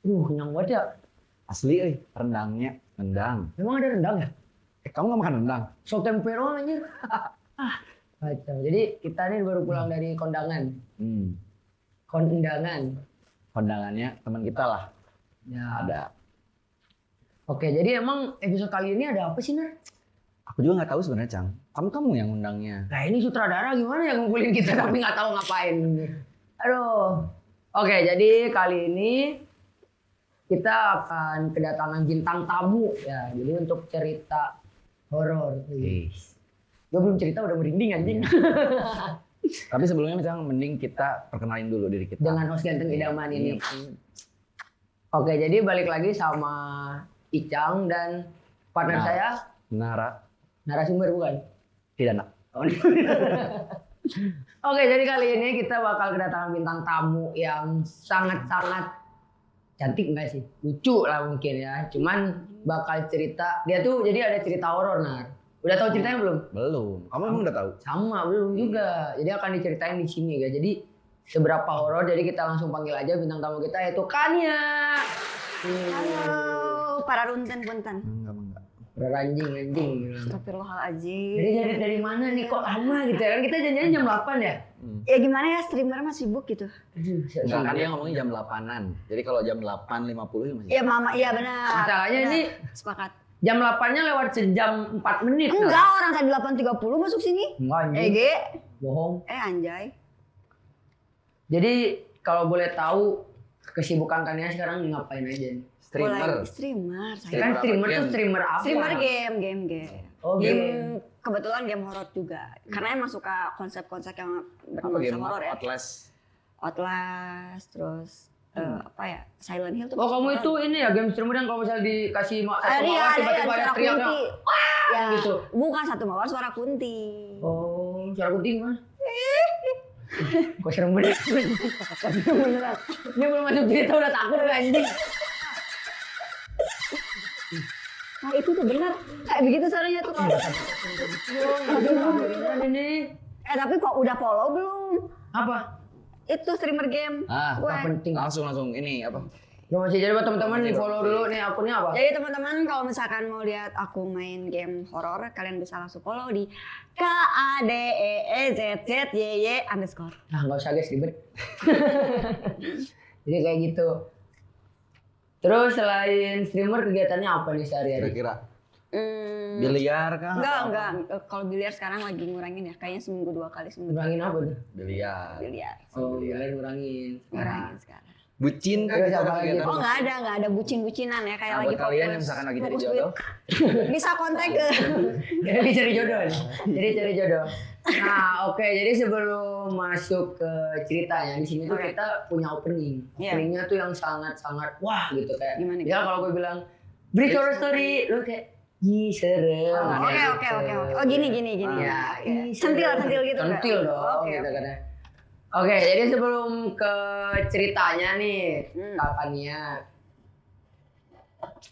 Kenyang banget ya. Asli rendangnya, rendang. Memang ada rendang ya? Kamu nggak makan rendang? Sop tempero anjir. Kacau. Jadi kita nih baru pulang dari kondangan. Kondangannya teman kita lah. Ya. Ada. Oke, jadi emang episode kali ini ada apa sih, Nar? Aku juga nggak tahu sebenarnya, Cang. Kamu yang undangnya. Nah ini sutradara gimana yang ngumpulin kita tapi nggak tahu ngapain. Aduh. Oke, jadi kali ini kita akan kedatangan bintang tamu ya. Jadi untuk cerita horor. Gue belum cerita udah merinding anjing. Tapi sebelumnya Cang, mending kita perkenalin dulu diri kita. Dengan host ganteng idaman ini. Oke, jadi balik lagi sama Icang dan partner saya narasumber bukan? Tidak nak. Oke, jadi kali ini kita bakal kedatangan bintang tamu yang sangat-sangat cantik enggak sih? Lucu lah mungkin ya. Cuman bakal cerita, dia tuh jadi ada cerita horor, Nar. Udah tahu ceritanya belum? Belum. Kamu emang udah tahu? Sama, belum juga. Jadi akan diceritain di sini ya. Jadi seberapa horor, jadi kita langsung panggil aja bintang tamu kita yaitu Kania. Halo, para runten-punten. Enggak. Anjing. Astagfirullahaladzim. Jadi dari mana nih kok lama gitu ya? Kan kita janjian jam 8 ya? Ya gimana ya, streamer mah sibuk gitu. Enggak, kan dia ngomongnya jam 8-an. Jadi kalau jam 8.50 ya masih. Iya mama, iya benar. Masalahnya benar. ini sepakat. Jam 8-nya lewat sejam 4 menit. Enggak, orang tadi 8.30 masuk sini. Enggak anjing. Ege. Bohong. Anjay. Jadi kalau boleh tahu kesibukan Kania sekarang ngapain aja nih? Streamer. Streamer. Kan streamer tuh streamer apa? Streamer game. Oh, game. Kebetulan game horor juga. Karena emang suka konsep-konsep yang bernuansa horor ya. Outlast, terus apa ya? Silent Hill tuh. Oh, kamu itu ini ya game streamer yang kalau misalnya dikasih satu mawar tiba-tiba ada teriaknya. Ya, gitu. Bukan satu mawar, suara kunti. Oh, suara kunti gimana? Kok serem banget. Beneran. Ini belum masuk cerita udah takut anjing. Nah itu tuh benar. Kayak begitu suaranya tuh. Ini. Tapi kok udah follow belum? Apa? Itu streamer game. Gak penting. Langsung ini apa? Gak masih jadi buat teman-teman nih follow dulu nih akunnya apa? Jadi teman-teman kalau misalkan mau lihat aku main game horor, kalian bisa langsung follow di KADEEZZYY_. Nah nggak usah guys ribet. Jadi kayak gitu. Terus selain streamer kegiatannya apa nih sehari-hari? Kira-kira? Biliar kah? Enggak. Kalau biliar sekarang lagi ngurangin ya. Kayaknya seminggu 2 kali. Ngurangin apa tuh? Biliar. Oh, biliar ngurangin Sekarang. Bucin kan? Oh nggak ada bucin-bucinan ya kayak lagi fokus. Kalian yang misalkan lagi cari jodoh, bisa kontak ke. Jadi cari jodoh. Nah oke, jadi sebelum masuk ke ceritanya di sini tuh kita punya opening. Openingnya tuh yang sangat wah gitu kayak. Gimana? Ya kalau gue bilang break your story, lu kayak serem. Oke. Oh gini. Ya, Centil gitu. Centil dong gitu kan. Oke, jadi sebelum ke ceritanya nih, Kania.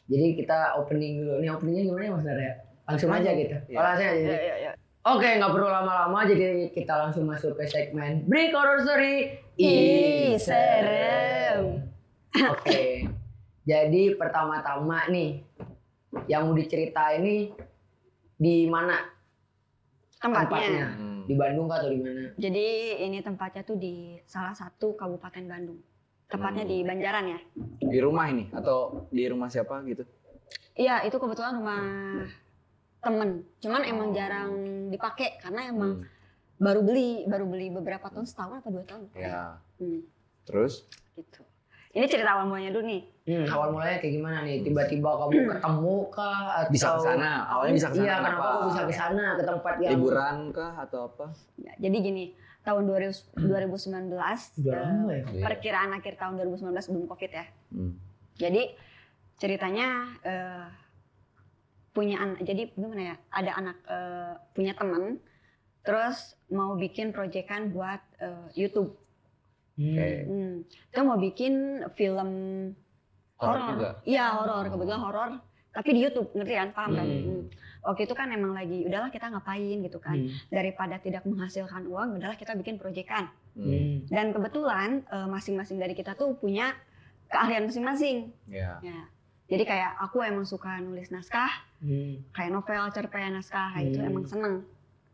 Jadi kita opening dulu. Nih openingnya gimana ya Mas Nara? Langsung aja gitu. Langsung aja. Iya. Oke, nggak perlu lama-lama. Jadi kita langsung masuk ke segmen Break Horror Story. Serem. Oke. Jadi pertama-tama nih, yang mau diceritain ini di mana? Tempatnya. Di Bandung kah atau di mana? Jadi ini tempatnya tuh di salah satu kabupaten Bandung. Tepatnya di Banjaran ya. Di rumah ini atau di rumah siapa gitu? Iya, itu kebetulan rumah temen. Cuman emang jarang dipakai karena emang baru beli beberapa tahun, setahun apa 2 tahun. Ya. Terus? Gitu. Ini cerita awal mulanya dulu nih. Awal mulanya kayak gimana nih? Tiba-tiba kamu ketemu kah atau bisa ke sana? Awalnya bisa ke sana. Iya, kenapa kok bisa ke sana ke tempat yang liburan kah atau apa? Ya, jadi gini, tahun 2019 perkiraan akhir tahun 2019 sebelum Covid ya. Jadi ceritanya punya anak. Jadi gimana ya? Ada anak punya teman terus mau bikin proyekan buat YouTube. Kita mau bikin film horor. Iya horor, kebetulan horor. Tapi di YouTube, ngerti kan? Paham kan? Waktu itu kan emang lagi, udahlah kita ngapain gitu kan. Daripada tidak menghasilkan uang, udahlah kita bikin proyekan. Dan kebetulan masing-masing dari kita tuh punya keahlian masing-masing. Iya. Ya. Jadi kayak aku emang suka nulis naskah, kayak novel, cerpen, naskah, itu emang seneng.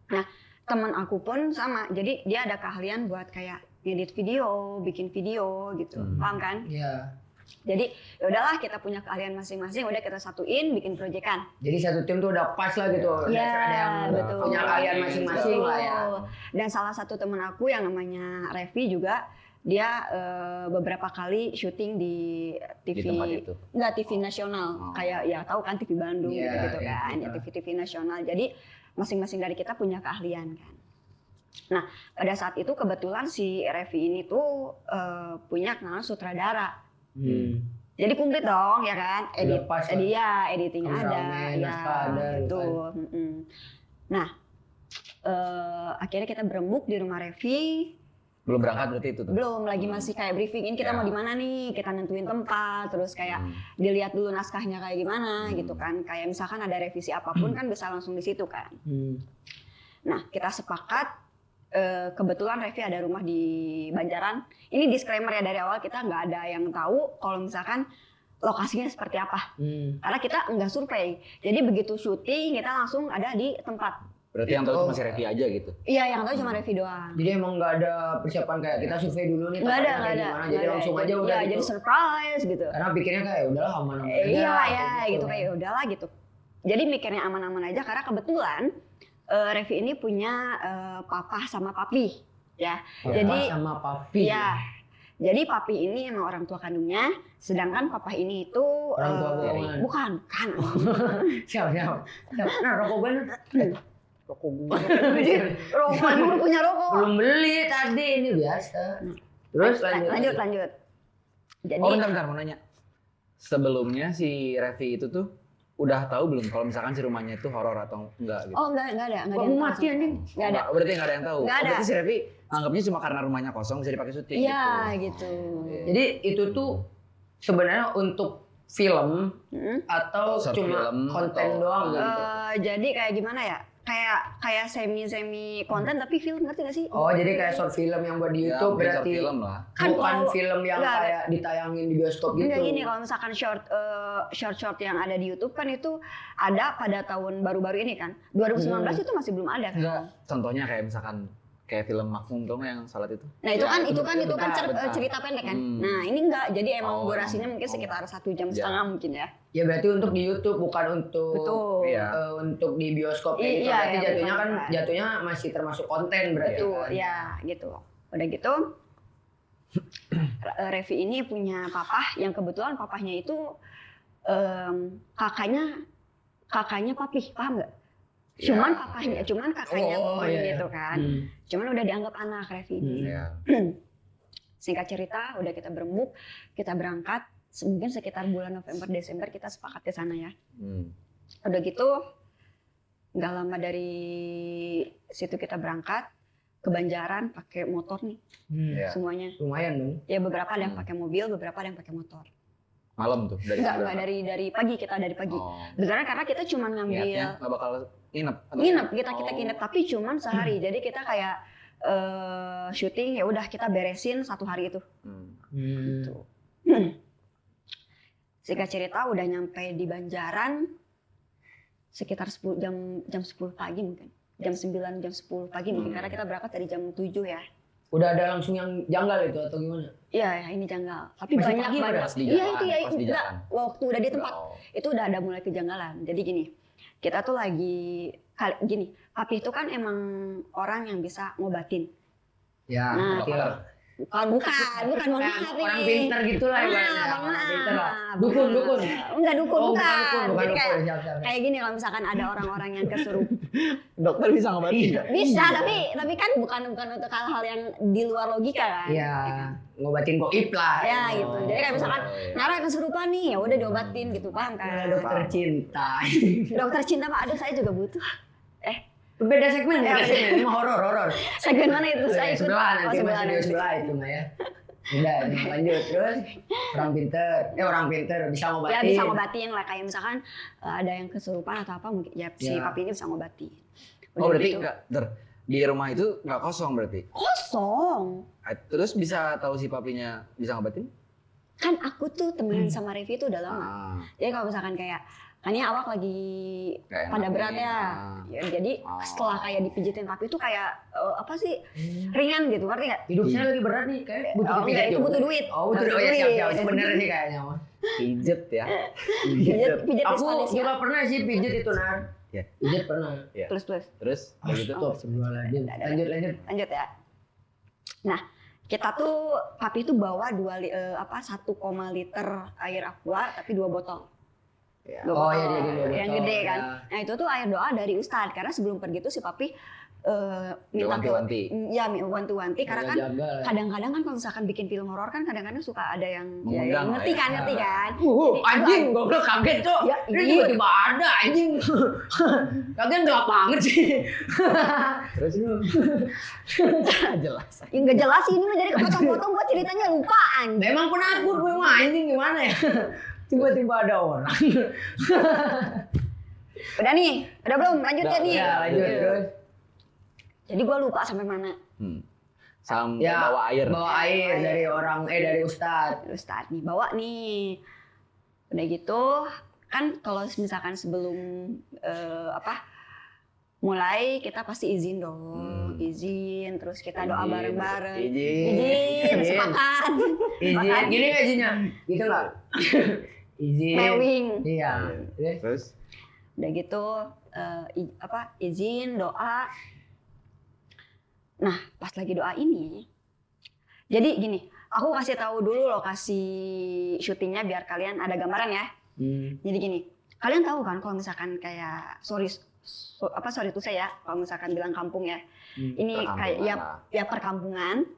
Nah, teman aku pun sama. Jadi dia ada keahlian buat kayak ngedit video, bikin video gitu. Paham kan? Iya. Jadi ya udahlah kita punya keahlian masing-masing, udah kita satuin bikin proyekan. Jadi satu tim tuh udah pas lah gitu. Iya, Ada yang betul. punya keahlian masing-masing lah ya. Dan salah satu teman aku yang namanya Revi juga, dia beberapa kali syuting di TV, Di tempat itu? enggak TV nasional, kayak ya tahu kan TV Bandung Iya, gitu iya, kan, iya. ya TV nasional. Jadi masing-masing dari kita punya keahlian kan. Nah pada saat itu kebetulan si Revi ini tuh punya kenalan sutradara. Jadi komplit dong ya kan, Udah pas lah. editing ada, Kameramen, ya naskah ada, gitu gitu. Nah akhirnya kita berembuk di rumah Revi. Belum berangkat berarti itu tuh? Belum, lagi masih kayak briefingin kita mau di mana nih, kita nentuin tempat, terus kayak dilihat dulu naskahnya kayak gimana gitu kan. Kayak misalkan ada revisi apapun kan bisa langsung di situ kan. Nah, kita sepakat kebetulan Revi ada rumah di Banjaran. Ini disclaimer ya, dari awal kita nggak ada yang tahu kalau misalkan lokasinya seperti apa. Karena kita nggak survei. Jadi begitu syuting kita langsung ada di tempat. Berarti yang tahu cuma si Revi aja gitu? Iya, yang tahu cuma Revi doang. Jadi emang nggak ada persiapan kayak kita survei dulu nih. Nggak ada, tempatnya nggak kayak ada. gimana. Nggak Jadi ada. langsung aja udah Iya, gitu. jadi surprise gitu. Karena pikirnya kayak udahlah aman-aman aja. Iya, ya kayak gitu kayak udahlah gitu. Jadi mikirnya aman-aman aja karena kebetulan Revi ini punya papa sama papi, ya. Papa Jadi sama papi. ya. Jadi papi ini emang orang tua kandungnya, sedangkan papa ini itu Orang tua bohongan. bukan, kan. Siap. Nah, rokok gue nih. Rokok gue. Rokok, dulu punya rokok. Belum beli tadi, ini biasa. Terus Lanjut. Jadi Oh bentar mau nanya. Sebelumnya si Revi itu tuh udah tahu belum kalau misalkan si rumahnya itu horor atau enggak gitu? oh enggak ada Kok yang mati tahu. anjing? Enggak ada. Berarti nggak ada yang tahu? Nggak ada. Berarti si Revi anggapnya cuma karena rumahnya kosong bisa dipakai syuting Iya gitu? gitu. Jadi itu tuh sebenarnya untuk film atau Short cuma film konten atau- doang gitu? Jadi kayak gimana ya? Kayak semi konten tapi film, ngerti gak sih? Oh, jadi kayak short film yang buat di Ya, YouTube mungkin short berarti film lah. Kan bukan kalau- film yang enggak. kayak ditayangin di bioskop gitu. Enggak gini, kalau misalkan short yang ada di YouTube kan itu ada pada tahun baru-baru ini kan. 2019 itu masih belum ada kan. Enggak, contohnya kayak misalkan kayak film Makmum tuh yang salat itu. Nah itu Ya, kan itu kan bentar. cerita pendek kan. Nah ini enggak, jadi emang Oh, durasinya mungkin sekitar 1 jam Ya. setengah mungkin ya. Ya berarti untuk di YouTube bukan untuk Betul. Iya. untuk di bioskop kayak gitu. Iya, Berarti iya, jatuhnya bukan, kan bukan. jatuhnya masih termasuk konten berarti. Betul, kan? ya gitu. Udah gitu, Revi ini punya papa yang kebetulan papahnya itu kakaknya papi, paham nggak? Cuman kakaknya Oh, pun iya. gitu kan. Cuman udah dianggap anak Revi ini. Iya. Singkat cerita, udah kita berembuk, kita berangkat. Mungkin sekitar bulan November Desember kita sepakat di sana ya. Udah gitu, nggak lama dari situ kita berangkat ke Banjaran pakai motor nih Iya. semuanya. Lumayan dong. Ya beberapa ada yang pakai mobil, beberapa ada yang pakai motor. Malam tuh dari Enggak dari pagi, kita dari pagi. Oh. Karena kita cuma ngambil Niatnya nggak bakal nginep. atau nginep, gimana? kita Oh. nginep tapi cuman sehari. Jadi kita kayak syuting ya udah kita beresin 1 hari itu. Gitu. Singkat cerita udah nyampe di Banjaran sekitar 10 jam 10 pagi mungkin. Jam 9, jam 10 pagi mungkin karena kita berangkat dari jam 7 ya. Udah ada langsung yang janggal itu atau gimana? Iya, ya, ini janggal. Tapi Masih banyak pagi banget. udah? Pas di Iya jalan, itu ya, pas di enggak. jalan. Waktu udah di tempat Oh. itu udah ada mulai kejanggalan. Jadi kita tuh lagi papi itu kan emang orang yang bisa ngobatin. Ya, Nah, ngerti lah. Bukan, mohon maaf nih. Orang pinter gitu lah ibaratnya. Mohon Orang maaf. pinter lah. Dukun. Enggak dukun, Oh, bukan. bukan Jadi dukun. kayak, Siap. kayak gini kalau misalkan ada orang-orang yang kesurupan. Dokter bisa ngobatin nggak? Bisa, tapi kan bukan untuk hal-hal yang di luar logika kan. Iya, ngobatin goib lah. Ya gitu. Jadi kayak misalkan Oh, iya. Nara kesurupan nih, ya udah diobatin gitu, paham kan? Dokter cinta. Dokter cinta Pak, aduh saya juga butuh. Beda segmen, ini mah horor. Segmen mana itu? Saya ikut. Sebelah Oh, nanti sebelah masih di nanti. sebelah itu mah ya. Udah, lanjut terus. Orang pinter bisa ngobatin. Ya bisa ngobatin lah, kayak misalkan ada yang kesurupan atau apa mungkin ya si Ya. papi ini bisa ngobatin. Oh Udah berarti gitu. nggak, di rumah itu nggak kosong berarti? Kosong. Terus bisa tahu si papinya bisa ngobatin? kan aku tuh temenan sama Revi tuh udah lama. Jadi kalau misalkan kayak kan ini awak lagi pada berat ya. Ya, jadi setelah kayak dipijitin papi itu kayak apa sih ringan gitu, ngerti nggak? Hidupnya lagi berat nih, kayak butuh enggak, itu butuh duit. Oh butuh duit. Siap, itu bener sih kayaknya mah. Pijet ya. Pijet Aku Spanish juga pernah sih pijet itu Nar. Ya. Pijet pernah. Plus. Terus begitu. Stop sebelum lanjut. Lanjut ya. Nah, kita tuh papi tuh bawa 1,5 liter air aqua tapi 2 botol. Ya. Dua botol, iya, dia yang gede kan. Nah itu tuh air doa dari Ustadz karena sebelum pergi tuh si papi minta wanti-wanti. Ya wanti-wanti karena kan jaga. kadang-kadang kan kalau misalkan bikin film horor kan kadang-kadang suka ada yang Mengundang, ngerti kan. Jadi, Anjing, goblok kaget cok. Ya, Ini tiba-tiba ada anjing. Kalian gelap banget sih. Terus jelas. Ya nggak jelas sih ini mah jadi kepotong-potong gua ceritanya lupa anjing. Memang penakut gue mah anjing gimana ya? Tiba-tiba ada orang. Udah nih, udah belum? Lanjut ya nih. Ya lanjut terus. Jadi gua lupa sampai mana. Sampai Ya, bawa air. Bawa air dari orang dari Ustadz. Ustadz nih bawa nih. Udah gitu kan kalau misalkan sebelum mulai kita pasti izin dong. Izin terus kita doa bareng-bareng. Izin, sepakat. Izin. Gini nggak izinnya? Gitu nggak? Izin. Mewing. Iya. Terus Udah gitu izin doa. Nah pas lagi doa ini, jadi gini, aku kasih tahu dulu lokasi syutingnya biar kalian ada gambaran ya. Jadi gini, kalian tahu kan kalau misalkan kayak sorry tuh saya kalau misalkan bilang kampung ya, ini kayak ya perkampungan.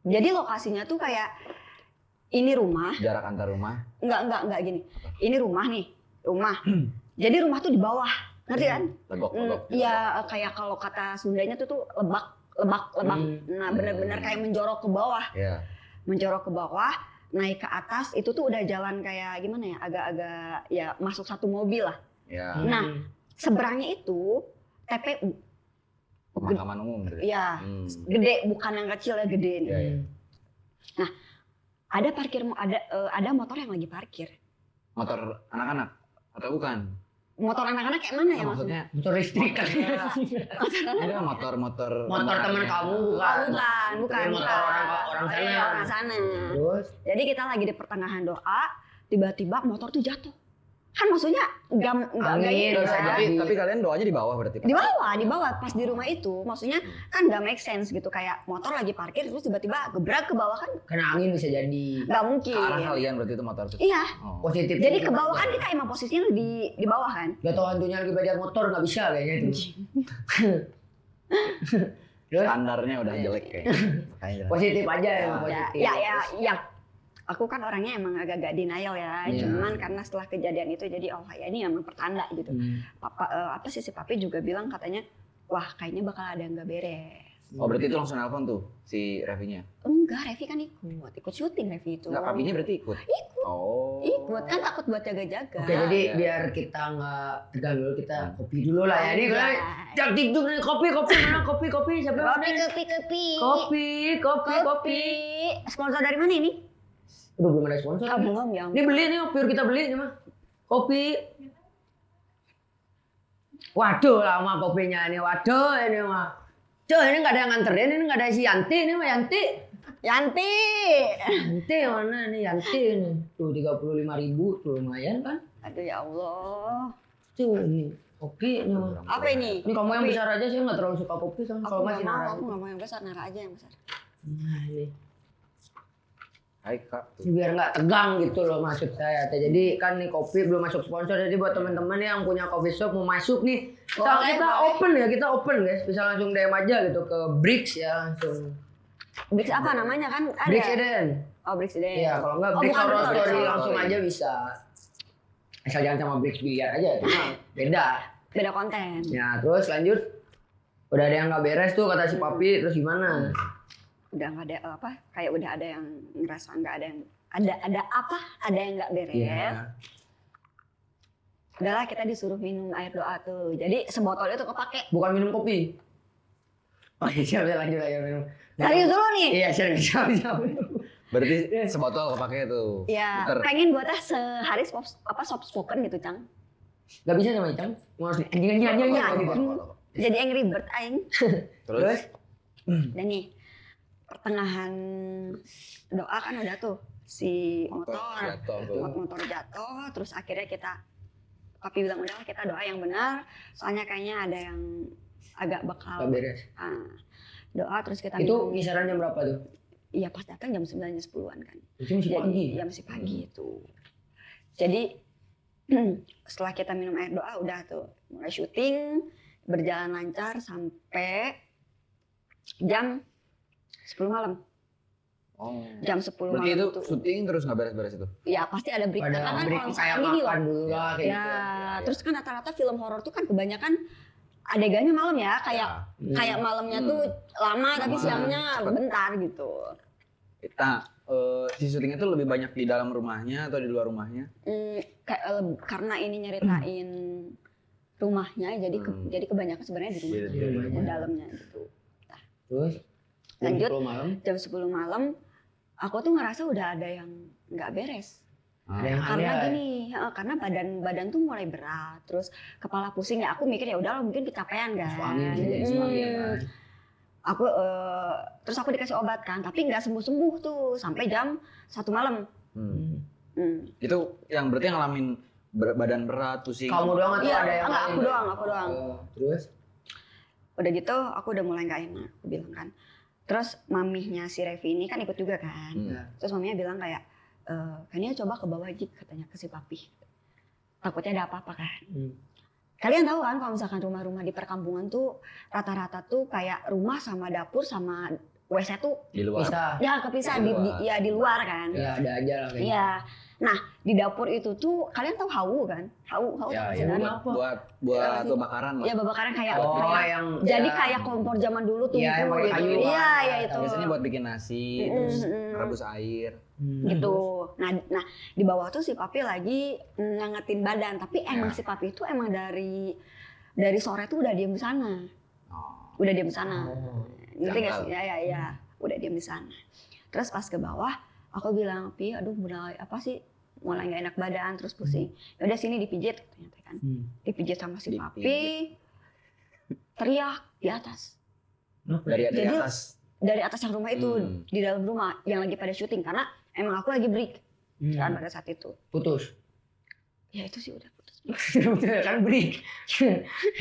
Jadi lokasinya tuh kayak ini rumah. Jarak antar rumah? Enggak gini. Ini rumah nih, rumah. Jadi rumah tuh di bawah, ngerti kan? Legok. Iya, kayak kalau kata Sundanya tuh lebak. Nah, benar-benar kayak menjorok ke bawah. Iya. Menjorok ke bawah, naik ke atas, itu tuh udah jalan kayak gimana ya? Agak-agak ya masuk satu mobil lah. Iya. Nah, seberangnya itu TPU. Pemakaman umum berarti. Iya, gede, bukan yang kecil ya, gede nih. Iya. Nah, ada motor yang lagi parkir. Motor anak-anak atau bukan? Motor anak-anak kayak mana ya Maksudnya Motor listrik kan? ini kan motor Motor teman kamu bukan? Bukan. Motor orang sana. Orang sana. Terus? Jadi kita lagi di pertengahan doa, tiba-tiba motor tuh jatuh. Kan maksudnya nggak Angin, gitu bisa kan. jadi. Tapi kalian doanya di bawah berarti? Di bawah pas di rumah itu, maksudnya kan nggak make sense gitu kayak motor lagi parkir terus tiba-tiba gebrak ke bawah kan Kena angin bisa jadi. nggak mungkin. Ke arah kalian berarti itu motor tuh? Iya. Oh. Positif. Jadi ke bawah kan kita emang posisinya di bawah kan. Gak tau hantunya lagi belajar motor nggak bisa kayaknya itu. Terus? Standarnya udah jelek kayaknya. Makanya jelas. Positif aja ya, positif. Ya. Aku kan orangnya emang agak-agak denial ya, cuman karena setelah kejadian itu jadi oh ya ini emang pertanda gitu. Papa si papi juga bilang katanya wah kayaknya bakal ada yang nggak beres. Oh berarti itu langsung nelfon tuh si Revinya? Enggak, Revi kan ikut syuting Revi itu. Enggak, papinya berarti ikut? Ikut. Oh. Ikut kan takut buat jaga-jaga. Oke, jadi biar kita nggak tegang dulu, kita kopi dulu lah ya. Ini gue cantik tuh nih kopi mana kopi siapa yang ada? Kopi. Sponsor dari mana ini? Udah belum ada sponsor. Belum ya. Ini beli nih, pure kita beli nih mah. Kopi. Waduh lama kopinya ini, waduh ini mah. Cuh ini nggak ada yang nganterin, ini nggak ada si Yanti, ini mah Yanti. Yanti Mana nih Yanti ini? Tuh 35.000 tuh lumayan kan? Aduh ya Allah. Tuh ini kopi ini mah. Apa ini? Ini kamu yang besar aja sih nggak terlalu suka kopi kan? Kalau masih nara. Aku nggak mau yang besar, nara aja yang besar. Nah ini. Hai kak. Biar nggak tegang gitu loh maksud saya. Jadi kan nih kopi belum masuk sponsor, jadi buat teman-teman yang punya coffee shop mau masuk nih, kita open ya, kita open guys, bisa langsung DM aja gitu ke Bricks ya langsung. Bricks apa namanya kan ada? Bricks Eden. Oh Bricks Eden. Iya kalau nggak Bricks Horror Story langsung aja bisa. Asal jangan sama Bricks Biliar aja, itu mah beda. Beda konten. Ya terus lanjut, udah ada yang nggak beres tuh kata si papi, terus gimana? Udah nggak ada apa, kayak udah ada yang ngerasa nggak ada yang ada yang nggak beres. Yeah. Udahlah kita disuruh minum air doa tuh, jadi sebotol itu kepake. Bukan minum kopi. Oh iya siap, lanjut aja minum. Serius dulu nih? Iya siap. Berarti sebotol kepake tuh. Ya, Muter. pengen gue teh sehari soft spoken gitu, Cang. Gak bisa sama Icang. Mau harus anjing Iya, gitu. Jadi angry bird aing. Terus? Dan nih, pertengahan doa kan ada tuh si motor jatuh, terus akhirnya papi bilang udah kita doa yang benar, soalnya kayaknya ada yang agak bakal beres. Doa terus kita Itu kisaran jam berapa tuh? Iya pas datang jam 9 jam 10-an kan. Itu masih pagi. Ya masih pagi itu. Jadi setelah kita minum air doa udah tuh mulai syuting, berjalan lancar sampai jam 10 malam. Oh. Jam 10 malam. Berarti itu syuting terus nggak beres-beres itu? Ya pasti ada break. Ada Karena break kalau kayak misalkan gini makan loh. dulu lah kayak Ya, gitu. terus kan rata-rata film horor tuh kan kebanyakan adegannya malam ya, kayak malamnya tuh lama tapi siangnya bentar gitu. Kita si syuting itu lebih banyak di dalam rumahnya atau di luar rumahnya? Karena ini nyeritain rumahnya, jadi kebanyakan sebenarnya di rumah, di dalamnya gitu. Nah, Terus lanjut jam 10 malam. jam 10 malam, aku tuh ngerasa udah ada yang nggak beres. Ada yang Karena aneh. gini, karena badan tuh mulai berat, terus kepala pusing ya. Aku mikir ya udah mungkin kecapean kan. Angin sih, angin kan. Aku terus aku dikasih obat kan, tapi nggak sembuh tuh sampai jam 1 malam. Itu yang berarti ngalamin badan berat, pusing. Kamu doang atau Iya, ada yang enggak, lain? aku doang. Terus? Udah gitu aku udah mulai nggak enak, aku bilang kan. Terus mamihnya si Revi ini kan ikut juga kan. Terus maminya bilang kayak, kayaknya coba ke bawah aja katanya ke si papi. Takutnya ada apa-apa kan. Kalian tahu kan kalau misalkan rumah-rumah di perkampungan tuh rata-rata tuh kayak rumah sama dapur sama WC tuh Di luar. Bisa. ya kepisah di luar kan. Ya ada aja lah kayaknya. Iya. Nah, di dapur itu tuh kalian tahu hawu kan? Hawu Ya, tahu ya kan? buat kebakaran lah. Ya babakaran kayak Oh, kayak yang jadi ya. kayak kompor zaman dulu tuh. Iya, yang pakai kayu kan. Iya, ya itu. Biasanya buat bikin nasi, terus rebus air. Gitu. Nah, di bawah tuh si papi lagi ngangetin badan, tapi emang si papi itu emang dari sore tuh udah diem di sana. Udah diem di sana. Ngerti nggak sih? Ya. Udah diem di sana. Terus pas ke bawah, aku bilang, "Pi, aduh mulai apa sih? Mulai nggak enak badan, terus pusing. Ya udah sini dipijit," katanya kan. Dipijit sama si papi. Teriak di atas. Dari Jadi, atas. Dari atas yang rumah itu, di dalam rumah yang lagi pada syuting karena emang aku lagi break kan pada saat itu. Putus. Ya itu sih udah putus. Kan break.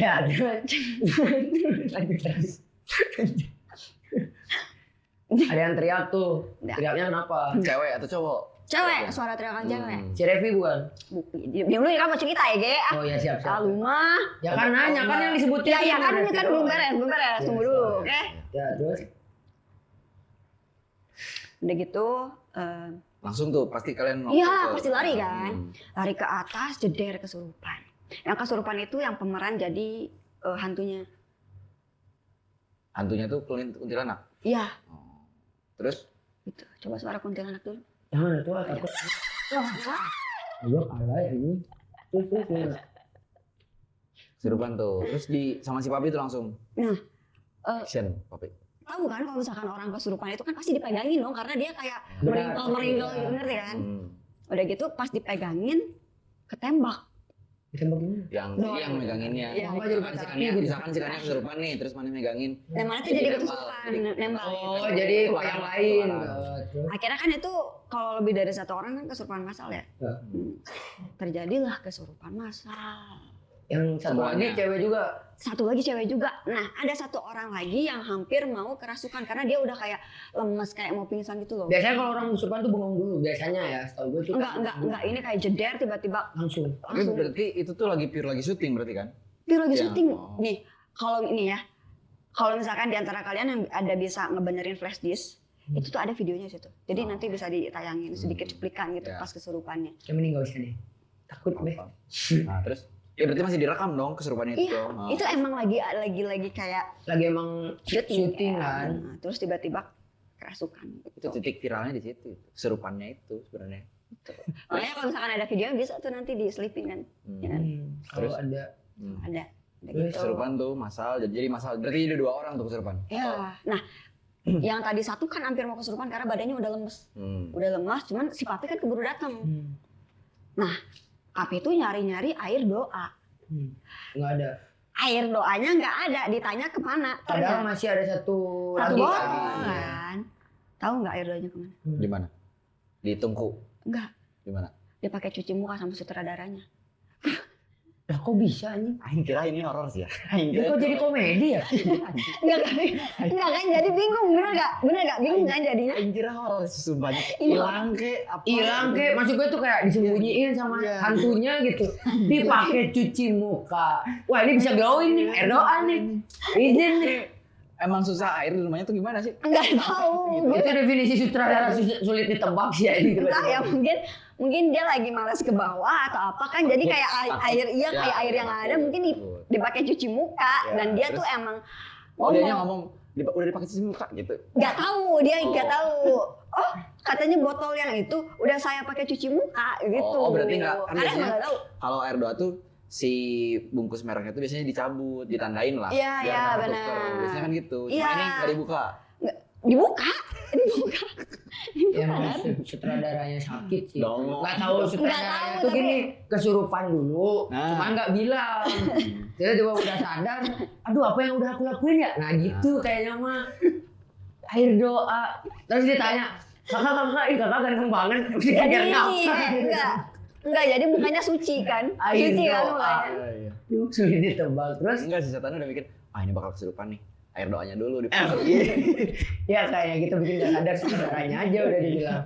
Ya, terus. Ada yang teriak tuh. Ya. Teriaknya kenapa? Cewek atau cowok? Cewek, suara teriakan cewek. Si Revi bukan? Diam dulu ya, kamu cerita ya, Ge. Oh ya siap. Lalu mah. Ya kan nanya kan yang disebutin. Ya kan ini kan belum beres. beres. Tunggu dulu, oke? Ya terus. Udah gitu, Langsung tuh pasti kalian mau. iya pasti lari kan. Lari ke atas, jeder kesurupan. Yang kesurupan itu yang pemeran jadi hantunya. Hantunya tuh kuntilanak. Iya, Terus gitu. Coba suara kuntilanak dulu. Jangan itu takut. Ayo kalah ya ini. Terus. kesurupan tuh. Terus sama si papi tuh langsung. Nah, Action, papi. tahu kan kalau misalkan orang kesurupan itu kan pasti dipegangin dong karena dia kayak Berat. meringkel gitu, ngerti kan? Udah gitu pas dipegangin ketembak. Ditembak gimana? Yang meganginnya. Iya. Misalkan sikannya kesurupan nih, terus mana megangin. Yang mana tuh jadi kesurupan, nembak. Oh, jadi kok yang lain. Terus. Akhirnya kan itu kalau lebih dari satu orang kan kesurupan massal ya. Terjadilah kesurupan massal. Yang satu lagi Semuanya. cewek juga. Satu lagi cewek juga. Nah, ada satu orang lagi yang hampir mau kerasukan karena dia udah kayak lemes, kayak mau pingsan gitu loh. Biasanya kalau orang kesurupan tuh bengong dulu biasanya ya. Setahu gue tuh. Enggak. Ini kayak jeder tiba-tiba Langsung. Tapi berarti itu tuh lagi syuting berarti kan? dia lagi Ya. syuting. Oh. Nih, kalau ini ya. Kalau misalkan di antara kalian yang ada bisa ngebenerin flash disk, itu tuh ada videonya situ. Jadi nanti bisa ditayangin sedikit cuplikan gitu Ya. pas kesurupannya. Yang mending gak usah deh. Takut gue. Nah, terus ya berarti masih direkam dong kesurupannya itu. Iya, tuh. itu emang lagi kayak Lagi emang syuting kan. Nah, terus tiba-tiba kerasukan Itu gitu. titik viralnya di situ. Kesurupannya itu sebenarnya. Makanya kalau misalkan ada video bisa tuh nanti diselipin kan. Ya kan? Kalau ada. Ada Terus gitu. Kesurupan tuh masal, jadi masal. Berarti ada 2 orang tuh kesurupan. Ya, nah Yang tadi satu kan hampir mau kesurupan karena badannya udah lemes. Udah lemas, cuman si papi kan keburu datang. Nah, papi itu nyari-nyari air doa. Nggak ada. Air doanya nggak ada, ditanya kemana. Padahal masih ada satu lagi botol kan. Tahu nggak air doanya kemana? Di mana? Di tungku. Enggak. Di mana? Dia pakai cuci muka sama sutradaranya. Lah kok bisa nih? Aing kira ini horor sih ya. Ini kok jadi komedi ya? Enggak kan, jadi bingung, bener nggak? Bingung kan jadinya? Aing kira horor sumpah. Hilang ke apa? Hilang ke, maksud gue tuh kayak disembunyiin sama hantunya gitu. Dipakai cuci muka. Wah ini bisa glowing nih, air doa nih. Izin nih. Emang susah air di rumahnya tuh gimana sih? Enggak tahu. Itu definisi sutradara sulit ditebak sih ya ini. Enggak ya, mungkin dia lagi malas ke bawah atau apa kan, jadi kayak air kayak air yang ada mungkin dipakai cuci muka dan dia tuh emang dia ngomong udah dipakai cuci muka gitu. Nggak tahu, dia nggak tahu. Oh, katanya botol yang itu udah saya pakai cuci muka gitu. Oh, berarti nggak. Karena emang nggak tahu. Kalau air doa tuh si bungkus mereknya tuh biasanya dicabut, ditandain lah. Iya, benar. Biasanya kan gitu. Cuma Iya. ini nggak dibuka. Dibuka. Ya sutradaranya sakit sih. Nggak tahu sutradaranya tuh gini kesurupan dulu, cuma nggak bilang. Dia juga udah sadar. Aduh apa yang udah aku lakuin ya? Nah gitu kayaknya mah. Air doa. Terus ditanya, kakak ganteng banget. Mesti kaget Enggak, jadi mukanya suci kan? Air suci kan doa. mukanya. Sulit ditebak. Terus enggak sih, setan udah mikir, ini bakal kesurupan nih. Air doanya dulu dipakai. ya kayak gitu bikin gak sadar saudaranya aja udah dibilang.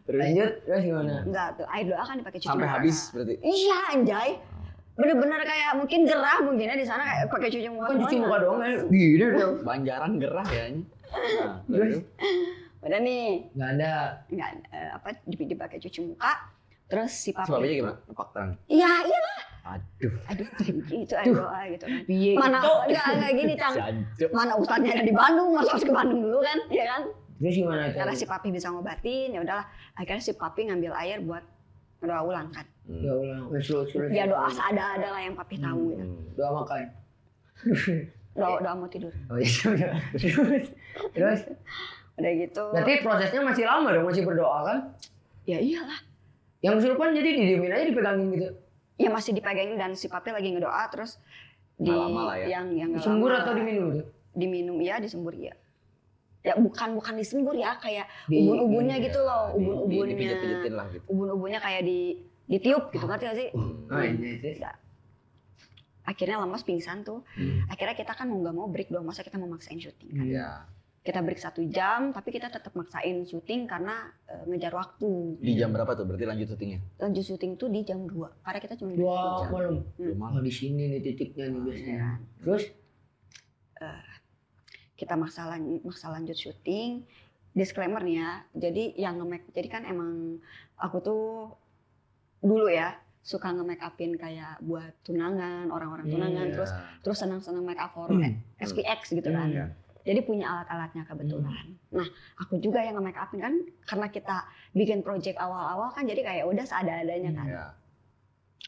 Lanjut, terus gimana? Enggak tuh, air doa kan dipakai cuci sampai muka. habis berarti. Iya anjay. Bener-bener kayak mungkin gerah mungkinnya di sana kayak pakai cuci muka. Kan cuci muka doang kan gini dong. Banjaran gerah ya ini. Terus udah nih. Enggak ada. Enggak dipakai cuci muka. Terus si papi. Si papinya gimana? Nepak tangan. Iya, iyalah. Aduh. Itu air doa gitu kan. Piye Mana gitu. enggak gini, Cang. Mana ustadznya ada di Bandung, harus ke Bandung dulu kan, ya kan? Terus gimana itu? Karena si papi bisa ngobatin, ya udahlah. Akhirnya si papi ngambil air buat doa ulang kan. Ya ulang. Suruh. Ya doa ada lah yang papi tahu gitu. Doa makan. Doa mau tidur. Oh iya sudah. Terus Udah gitu. berarti prosesnya masih lama dong, masih berdoa kan? Ya iyalah. Yang kesurupan jadi didiemin aja dipegangin gitu. Ya masih dipegangin dan si papi lagi ngedoa terus Lama lah ya. yang nggak Disembur lama. atau diminum gitu? Diminum ya, disembur ya. Ya bukan disembur ya, kayak ubun-ubunnya gitu loh, ubun-ubunnya. Dipijet-pijetin lah gitu. Ubun-ubunnya kayak ditiup gitu, ngerti gak sih? Oh iya. Ya. Akhirnya lemas pingsan tuh. Akhirnya kita kan mau nggak mau break dong, masa kita mau maksain syuting kan. Iya. Kita break 1 jam, tapi kita tetap maksain syuting karena ngejar waktu. Di jam berapa tuh berarti lanjut syutingnya? Lanjut syuting tuh di jam 2, karena kita cuma 2 malam. Malam. Oh di sini nih titiknya nih biasanya. Ya. Terus Kita maksa lanjut syuting. Disclaimer nih ya, jadi kan emang aku tuh dulu ya suka nge-make upin kayak buat tunangan, orang-orang tunangan, terus senang-senang make up for SPX gitu kan. Jadi punya alat-alatnya kebetulan. Nah, aku juga yang nge-make upin kan, karena kita bikin project awal-awal kan, jadi kayak udah seadanya kan.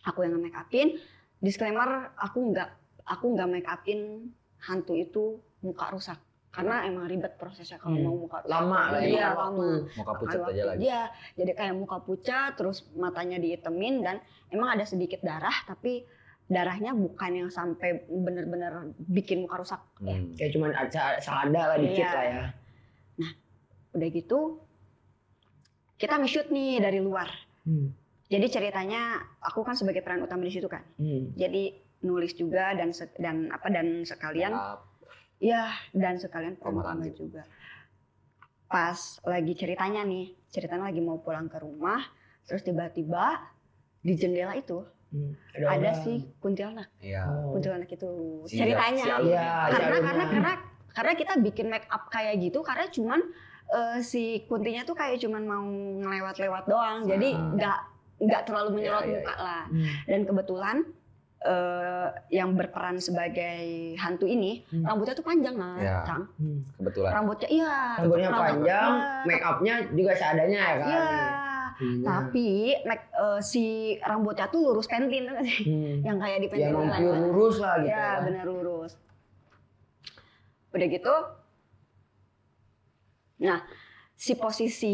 Aku yang nge-make upin. Disclaimer, aku nggak make upin hantu itu muka rusak. Karena emang ribet prosesnya kalau mau muka rusak. Lama lah Iya, ya. lama. Muka pucat aja lagi. Iya, jadi kayak muka pucat, terus matanya dihitemin dan emang ada sedikit darah, tapi darahnya bukan yang sampai bener-bener bikin muka rusak. Ya. Kayak cuman ada lah dikit Iya. lah ya. Nah, udah gitu kita nge-shoot nih dari luar. Jadi ceritanya aku kan sebagai peran utama di situ kan. Jadi nulis juga dan sekalian dan sekalian peran utama juga. Pas lagi ceritanya lagi mau pulang ke rumah, terus tiba-tiba di jendela itu ada si kuntilanak. Kuntilanak itu ceritanya. Karena kita bikin make up kayak gitu karena cuman si kuntinya tuh kayak cuman mau ngelewat-lewat doang. Jadi nggak terlalu menyorot muka lah. Dan kebetulan yang berperan sebagai hantu ini rambutnya tuh panjang Cang. Kebetulan. Rambutnya panjang, make upnya juga seadanya ya kan. Iya. Tapi si rambutnya tuh lurus pentin tuh sih. Yang kayak di pentin. Ya mampir lurus lah gitu. Iya, benar lurus. Udah gitu Nah, si posisi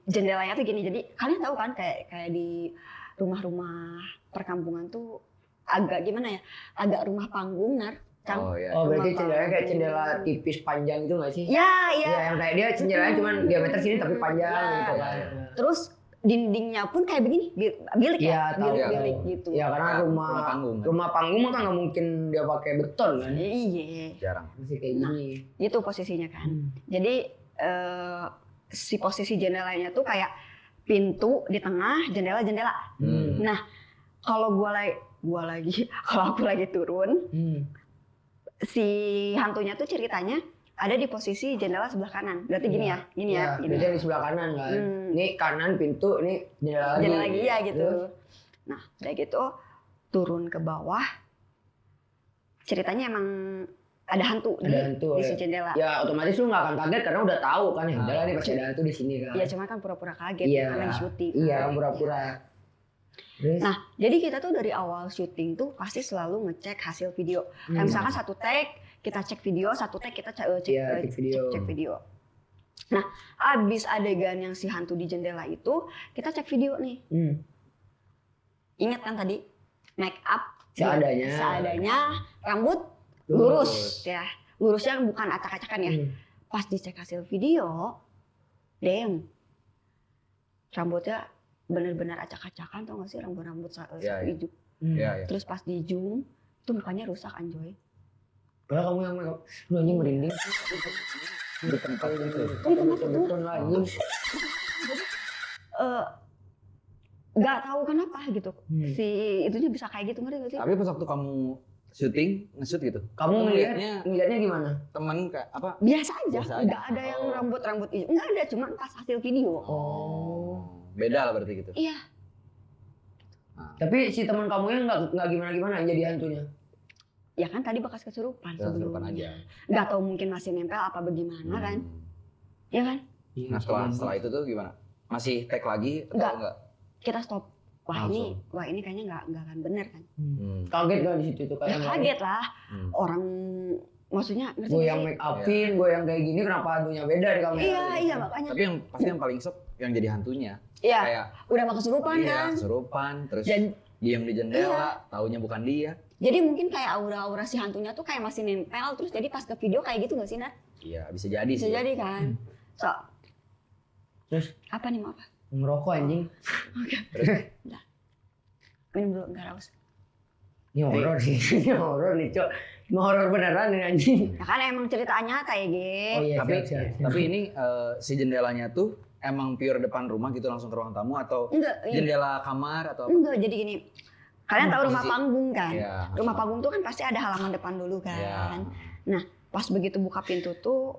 jendelanya tuh gini. Jadi kalian tahu kan kayak di rumah-rumah perkampungan tuh agak gimana ya? Agak rumah panggung, Nar. Cang. Oh iya. Oh berarti Rumah jendelanya kayak panggung. jendela tipis panjang itu nggak sih? Ya, Iya ya. yang kayak dia jendelanya cuma diameter sini tapi panjang Ya. gitu kan. Terus dindingnya pun kayak begini, bilik Iya, ya, tahu. bilik gitu. Ya karena Ya, rumah panggung. Kan? rumah panggung kan nggak mungkin dia pakai beton kan. Iya. Jarang. Masih kayak Nah. gini. Itu posisinya kan. Jadi si posisi jendelanya tuh kayak pintu di tengah, jendela. Hmm. Nah, kalau kalau aku lagi turun, si hantunya tuh ceritanya ada di posisi jendela sebelah kanan. Berarti gini ya, gini ya. Jadi di sebelah kanan kan. Hmm. Ini kanan pintu, ini jendela lagi. Jendela lagi ya gitu. Terus? Nah, udah gitu turun ke bawah. Ceritanya emang ada hantu Ada hantu, di ya. si jendela. Ya otomatis lu nggak akan kaget karena udah tahu kan ya. Udahlah nih pasti ada hantu di sini kan. Iya, cuma kan pura-pura kaget Iya. karena di syuting. Iya, pura-pura. Terus? Nah, jadi kita tuh dari awal syuting tuh pasti selalu ngecek hasil video. Kayak misalkan satu take, kita cek video, satu take kita cek Iya, cek video. cek video. Nah, abis adegan yang si hantu di jendela itu, kita cek video nih. Ingat kan tadi? Make up seadanya, rambut lurus ya. Lurusnya bukan acak-acakan ya. Pas dicek hasil video, rambutnya bener-bener acak-acakan, tau gak sih rambut-rambut sapu Iya. hijau. Iya. Terus pas di zoom, tuh mukanya rusak anjoy. Padahal kamu yang make up. Lu anjing merinding. Di tempat itu. Beton lagi. Nggak tahu kenapa gitu. Hmm. Si itunya bisa kayak gitu, ngerti gak sih? Tapi pas waktu kamu syuting, nge-shoot gitu. Kamu ngeliatnya gimana? Temen kayak apa? Biasa aja, Biasa aja. nggak ada yang Oh. rambut hijau. Nggak ada, cuma pas hasil video. Beda lah berarti gitu. Iya. Tapi si teman kamu yang nggak gimana yang jadi hantunya. Ya kan tadi bekas kesurupan Kesurupan sebelumnya. aja. Nggak tahu mungkin masih nempel apa bagaimana kan? Ya kan? Nah setelah itu tuh gimana? Masih take lagi atau Enggak. enggak? Kita stop. Langsung. Wah ini kayaknya nggak akan bener kan? Kaget gak di situ tuh Ya kayak kaget lah. Orang maksudnya ngerti gue nggak yang sih? make upin, gue yang kayak gini kenapa hantunya beda di kamera? Iya makanya. Tapi yang pasti yang paling shock yang jadi hantunya. Iya. Kayak Udah mau kesurupan iya, kan? kesurupan, terus Dan diam di jendela, taunya bukan dia. jadi mungkin kayak aura-aura si hantunya tuh kayak masih nempel, terus jadi pas ke video kayak gitu nggak sih, Nat? Iya, bisa jadi Bisa sih. jadi kan? So, Terus apa nih mau apa? ngerokok anjing. Minum dulu, nggak haus. Ini horor sih, ini horor nih cok. Ini horor beneran nih anjing. Ya kan emang cerita nyata ya, Ge. Oh iya, Tapi siap. tapi ini si jendelanya tuh emang pure depan rumah gitu langsung ke ruang tamu atau Enggak, jendela kamar atau apa? enggak, jadi gini. Kalian tahu rumah Isi. panggung kan? Iya. Rumah panggung tuh kan pasti ada halaman depan dulu kan. Iya. Nah, pas begitu buka pintu tuh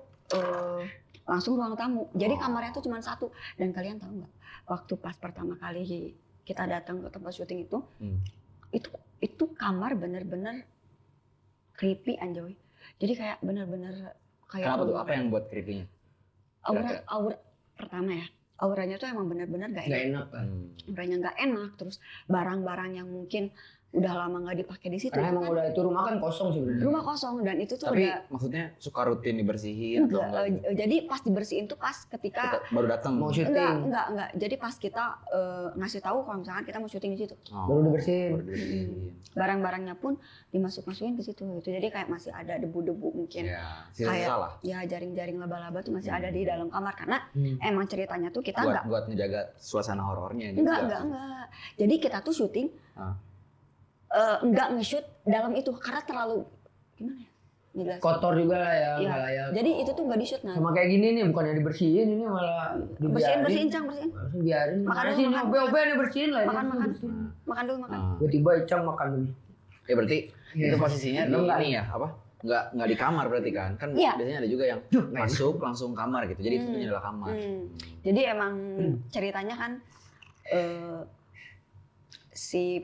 langsung ruang tamu. Jadi kamarnya tuh cuma satu. Dan kalian tahu nggak? Waktu pas pertama kali kita datang ke tempat syuting itu kamar bener-bener creepy anjoy. Jadi kayak bener-bener kayak Kenapa tuh? Apa yang buat creepy-nya? aura pertama ya. Auranya tuh emang bener-bener gak Nggak enak. enak kan? Auranya nggak enak. Terus barang-barang yang mungkin udah lama nggak dipakai di situ. Karena emang kan udah itu rumah kan kosong sebenarnya. rumah kosong dan itu tuh Tapi udah maksudnya suka rutin dibersihin atau enggak. enggak? Jadi pas dibersihin tuh pas ketika Kita baru datang. Mau syuting. enggak. Jadi pas kita ngasih tahu kalau misalkan kita mau syuting di situ. Oh, Baru dibersihin. baru dibersihin. Barang-barangnya pun dimasukin ke situ. Itu jadi kayak masih ada debu-debu mungkin. Iya, sisa lah. Ya jaring-jaring laba-laba tuh masih ada di dalam kamar karena Hmm. emang ceritanya tuh kita Buat ngejaga suasana horornya juga. enggak. Jadi kita tuh syuting enggak nge-shoot dalam itu karena terlalu gimana ya? Jelasin. Kotor juga lah ya, Iya. nggak layak. Jadi itu tuh nggak di-shoot nah. Sama kayak gini nih, bukannya dibersihin, ini malah dibiarin. Bersihin, Cang, bersihin. Langsung biarin. Makan Mana dulu, sih ini makan. obe-obe nih bersihin lah. Makan. Bersihin. Makan dulu, makan. Tiba-tiba Icang makan dulu. Ya berarti Iya. itu posisinya di Enggak. ini ya, apa? Enggak di kamar berarti kan? Kan Iya. biasanya ada juga yang masuk langsung kamar gitu. Jadi itu tuh jendela kamar. Jadi emang ceritanya kan si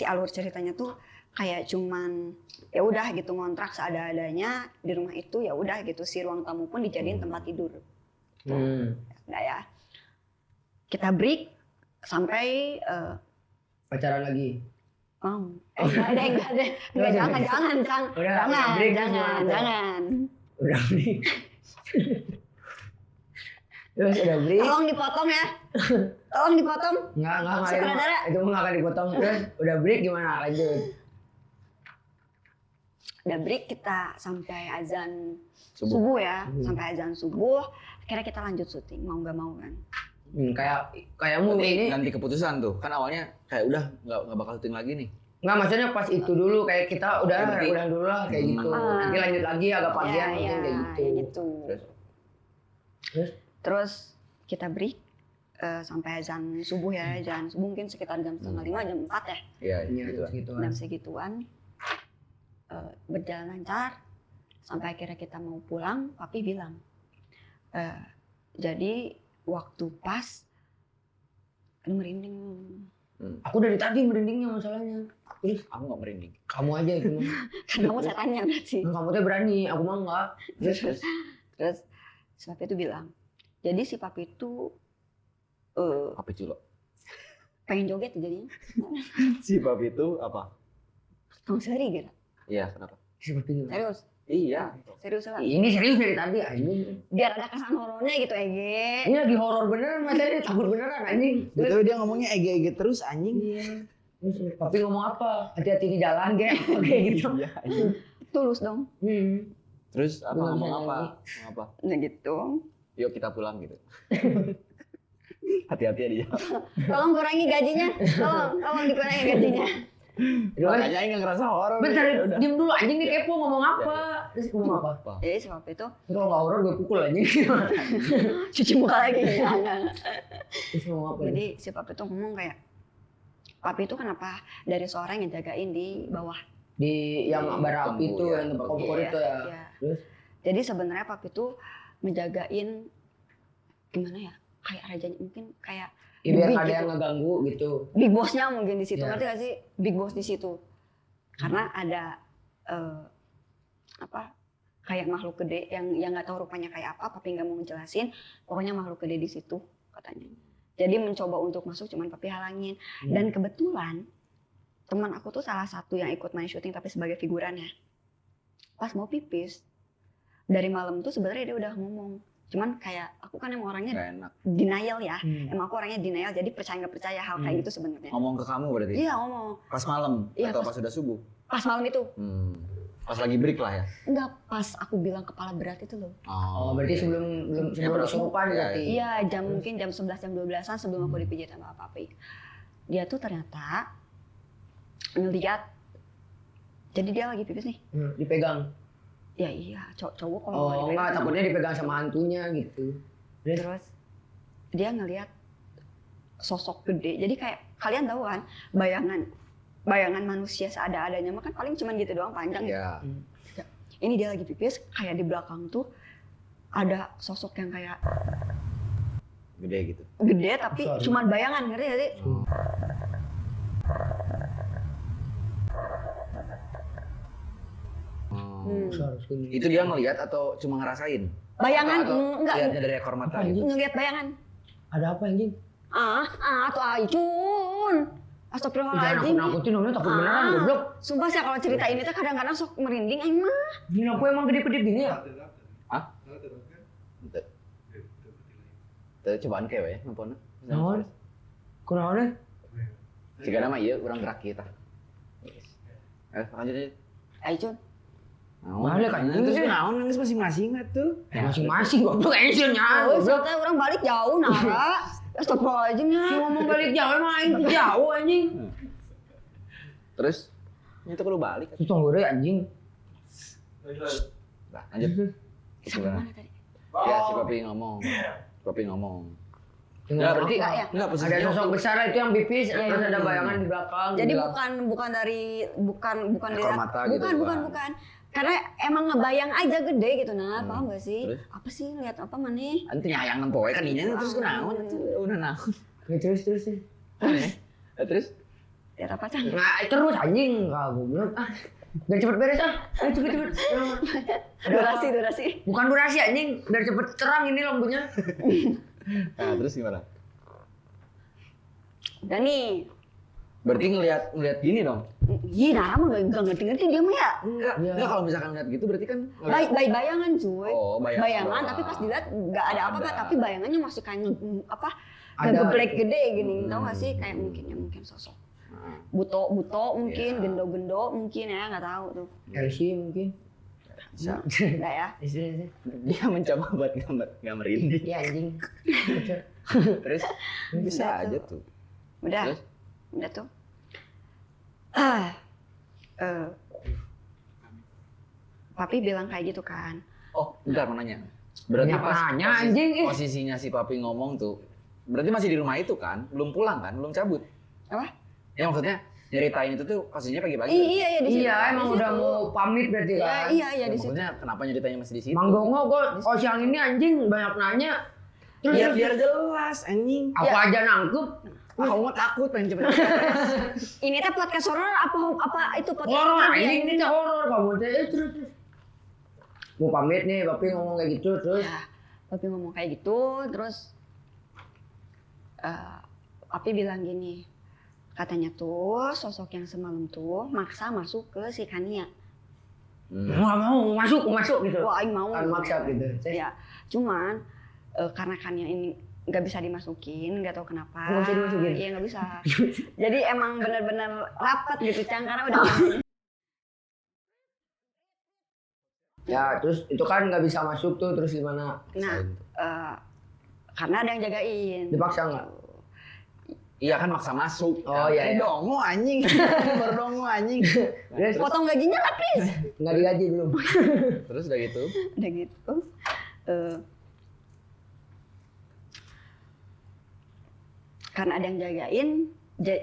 alur ceritanya tuh kayak cuman ya udah gitu ngontrak seadanya di rumah itu ya udah gitu si ruang tamu pun dijadiin tempat tidur. Nah ya kita break sampai Pacaran lagi. enggak ada. Enggak, jangan, Cang. Udah, break semua. Jangan. Udah break. Jangan. Udah nih. Terus udah break. Tolong dipotong ya. Tolong dipotong. Enggak. Sutradara. Itu mah nggak akan dipotong. Terus udah break gimana? Lanjut. Udah break kita sampai azan subuh ya. Sampai azan subuh. Akhirnya kita lanjut syuting. Mau nggak mau kan. Kayakmu ini. Ganti keputusan tuh. Kan awalnya kayak udah nggak bakal syuting lagi nih. Nggak, maksudnya pas itu dulu kayak kita udah dulu lah kayak gitu. Nanti lanjut lagi agak pagian mungkin kayak gitu. Terus kita break sampai azan subuh ya, azan subuh mungkin sekitar jam 4:30, jam 4 ya. Iya, gitu. Jam segituan berjalan lancar sampai akhirnya kita mau pulang, papi bilang, jadi waktu pas merinding. Aku dari tadi merindingnya masalahnya. Terus Aku nggak merinding. kamu aja gimana? Kan kamu setannya berarti. Kamu tuh berani, aku mah enggak. Terus si papi itu bilang, jadi si papi itu Apa culo? pengen joget ya jadinya. Si papi itu apa? Kamu seri gitu? Iya, kenapa? Seperti itu. Serius? Iya. Serius lah. Ini serius dari tadi anjing. Biar ada kesan horornya gitu Ege. Ini lagi horor beneran materi, takut beneran anjing. Betul dia ngomongnya ege-ege terus anjing. Iya. Terus papi ngomong apa? Hati-hati di jalan kayak gitu. Iya, anjing. Tulus dong. Terus apa Belum ngomong bisa apa? lagi. Ngomong apa? Nah gitu. Yuk kita pulang gitu. Hati-hati ya dia. Tolong kurangi gajinya. Tolong dikurangi gajinya. Makanya nggak ngerasa horor. Bentar, Ya udah. diem dulu anjing nih kepo ngomong apa? Terus ngomong apa? Jadi si papi itu Terus kalau nggak horor gue pukul anjing. cuci muka lagi. Enggak. Terus ngomong apa? Jadi si papi itu ngomong kayak, papi itu kenapa dari seorang yang jagain di bawah. Di yang bara api itu, ya. yang tempat kompor itu ya. Iya. Terus? Jadi sebenarnya papi itu menjagain gimana ya? Kayak rajanya mungkin kayak Ya, biar big ada gitu. yang ngeganggu gitu. Big boss-nya mungkin di situ, Iya. ngerti gak sih? Big boss di situ. Karena ada kayak makhluk gede yang nggak tahu rupanya kayak apa, papi nggak mau ngejelasin. Pokoknya makhluk gede di situ katanya. Jadi mencoba untuk masuk, cuman papi halangin. Dan kebetulan teman aku tuh salah satu yang ikut main syuting tapi sebagai figurannya. Pas mau pipis dari malam tuh sebenarnya dia udah ngomong. Cuman kayak aku kan emang orangnya Gak enak. denial ya. Emang aku orangnya denial, jadi percaya nggak percaya hal kayak gitu sebenarnya. Ngomong ke kamu berarti? Iya ngomong. Pas malam? Iya, Atau pas- pas sudah subuh? Pas malam itu. Pas lagi break lah ya? Enggak, pas aku bilang kepala berat itu loh. Oh, berarti sebelum kesurupan Iya, berarti. Iya, mungkin jam 11 jam 12-an sebelum aku dipijit sama papi. Dia tuh ternyata ngeliat, jadi dia lagi pipis nih. Dipegang. Ya iya, cowok kalau Oh, nggak dipegang enggak, sama- takutnya dipegang sama hantunya gitu. Terus dia ngeliat sosok gede. Jadi kayak kalian tahu kan, bayangan manusia seada-adanya mah kan paling cuman gitu doang panjang ya. Iya. Ini dia lagi pipis, kayak di belakang tuh ada sosok yang kayak Gede gitu. gede tapi Sorry. cuman bayangan, ngerti gak sih? Itu dia ngelihat atau cuma ngerasain? Bayangan, Atau enggak, lihatnya dari ekor mata gitu? ngeliat bayangan. Ada apa anjing? Tuh Aicun. Jangan Astagfirullahaladzim. nakut-nakutin namanya takut beneran goblok. Sumpah sih kalau cerita ini tuh kadang-kadang sok merinding aing mah. Ini lampu emang gede-gede gini ya? Hah? Itu cobaan kayak ya, namanya. Naon? Kunaonnya? Jika nama iya, kurang gerak kita. Lanjut aja. Aicun. Balik, anjing. Terus naon nangis masing-masing tuh. Masing-masing goblok kayaknya. Oh, soalnya orang balik jauh Nara. Astagfirullahaladzim ya. Si ngomong balik jauh emang aing tuh jauh anjing. Terus itu perlu balik. Terus tunggu deh anjing. Nah, lanjut. Sampai mana tadi? Ya si papi ngomong. Papi ngomong. Ya berarti enggak ya? enggak Ada posisinya sosok besar itu yang pipis, Iya, terus iya. ada bayangan di belakang. Jadi di bukan dari Ekor mata gitu, bukan. Karena emang ngebayang aja gede gitu nah, paham gak sih? Terus? Apa sih lihat apa maneh? Nanti nyayang nempoe kan ini terus kunaon atuh udah naon. Ya, terus sih. Terus Lihat apa Cang? Nah, terus anjing enggak goblok. Biar cepet beres Ayo cepet. Durasi. Bukan durasi anjing, biar cepet terang ini lampunya. nah terus gimana? Udah nih. Berarti ngelihat gini dong? Iya, Nara mah nggak ngerti-ngerti dia mah ya. Enggak kalau misalkan ngeliat gitu berarti kan Bayangan cuy. Oh, bayangan tapi pas dilihat nggak ada apa-apa, tapi bayangannya masih kayak ngegeblek gede gini. Tahu nggak sih kayak mungkin sosok buto mungkin, gendo mungkin ya, nggak tahu tuh. Elsie mungkin. bisa. Enggak ya? Dia mencoba buat gambar ini. Iya anjing. Terus bisa Udah aja tuh. tuh. Udah tuh. Papi bilang kayak gitu kan. Oh, bentar mau nanya. Berarti Banyak pas nanya, anjing. posisinya si papi ngomong tuh, berarti masih di rumah itu kan? Belum pulang kan? Belum cabut? Apa? Ya maksudnya nyeritain itu tuh posisinya pagi-pagi. Iya di situ. Iya, emang udah mau pamit berarti kan. Iya di situ. Maksudnya kenapa nyeritanya masih di situ? Mang Dongo kok siang ini anjing banyak nanya. Terus Biar jelas anjing. apa aja nangkep. Aku mau takut pengen cepet. Ini teh podcast horor apa itu podcast Horor, apa ya? ini horor kamu teh. Terus. Mau pamit nih, papi ngomong kayak gitu terus. Ya, papi ngomong kayak gitu, terus papi bilang gini, katanya tuh sosok yang semalam tuh maksa masuk ke si Kania. Nggak mau masuk gitu. Wah, aing mau. Kan maksa gitu. Ya, cuman karena Kania ini nggak bisa dimasukin, nggak tahu kenapa. Nggak bisa dimasukin? Iya nggak bisa. Jadi emang benar-benar rapat gitu, Cang, karena udah. Ya terus itu kan nggak bisa masuk tuh, terus gimana? Nah, karena ada yang jagain. Dipaksa nggak? Iya kan maksa masuk. Oh, iya. Dongo anjing. Berdongo anjing. Terus Potong gajinya lah, please. nggak digaji belum? Terus udah gitu. Udah gitu. Karena ada yang jagain,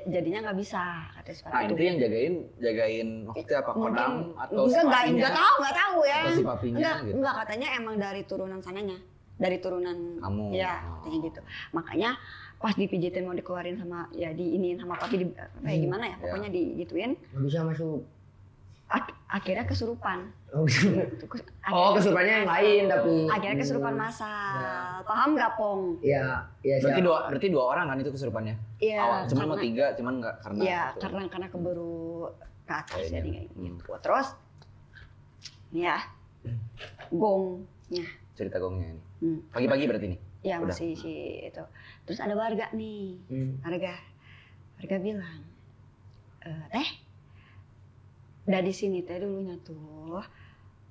jadinya nggak bisa kata si Nah, papi itu tuh. yang jagain maksudnya apa kodam atau si enggak papinya? tahu ya. Atau si papinya gitu. Enggak, katanya emang dari turunan sananya. Dari turunan Kamu. ya, katanya gitu. Makanya pas dipijitin mau dikeluarin sama ya diiniin sama papi kayak gimana ya, pokoknya digituin. Nggak bisa masuk. Akhirnya kesurupan. Oh, Gitu. kesurupannya yang lain tapi. Akhirnya kesurupan massal. Paham nggak, Pong? Iya, iya. Berarti dua orang kan itu kesurupannya? Iya. Awal cuman mau karena- 3, cuman nggak karena. Iya, itu. karena keburu ke atas Kayaknya. jadi kayak gitu. Terus ya gongnya. Cerita gongnya ini. Hmm. Pagi-pagi berarti nih. Ya Udah. masih si itu. Terus ada warga nih. Warga bilang, teh, udah di sini teh dulunya tuh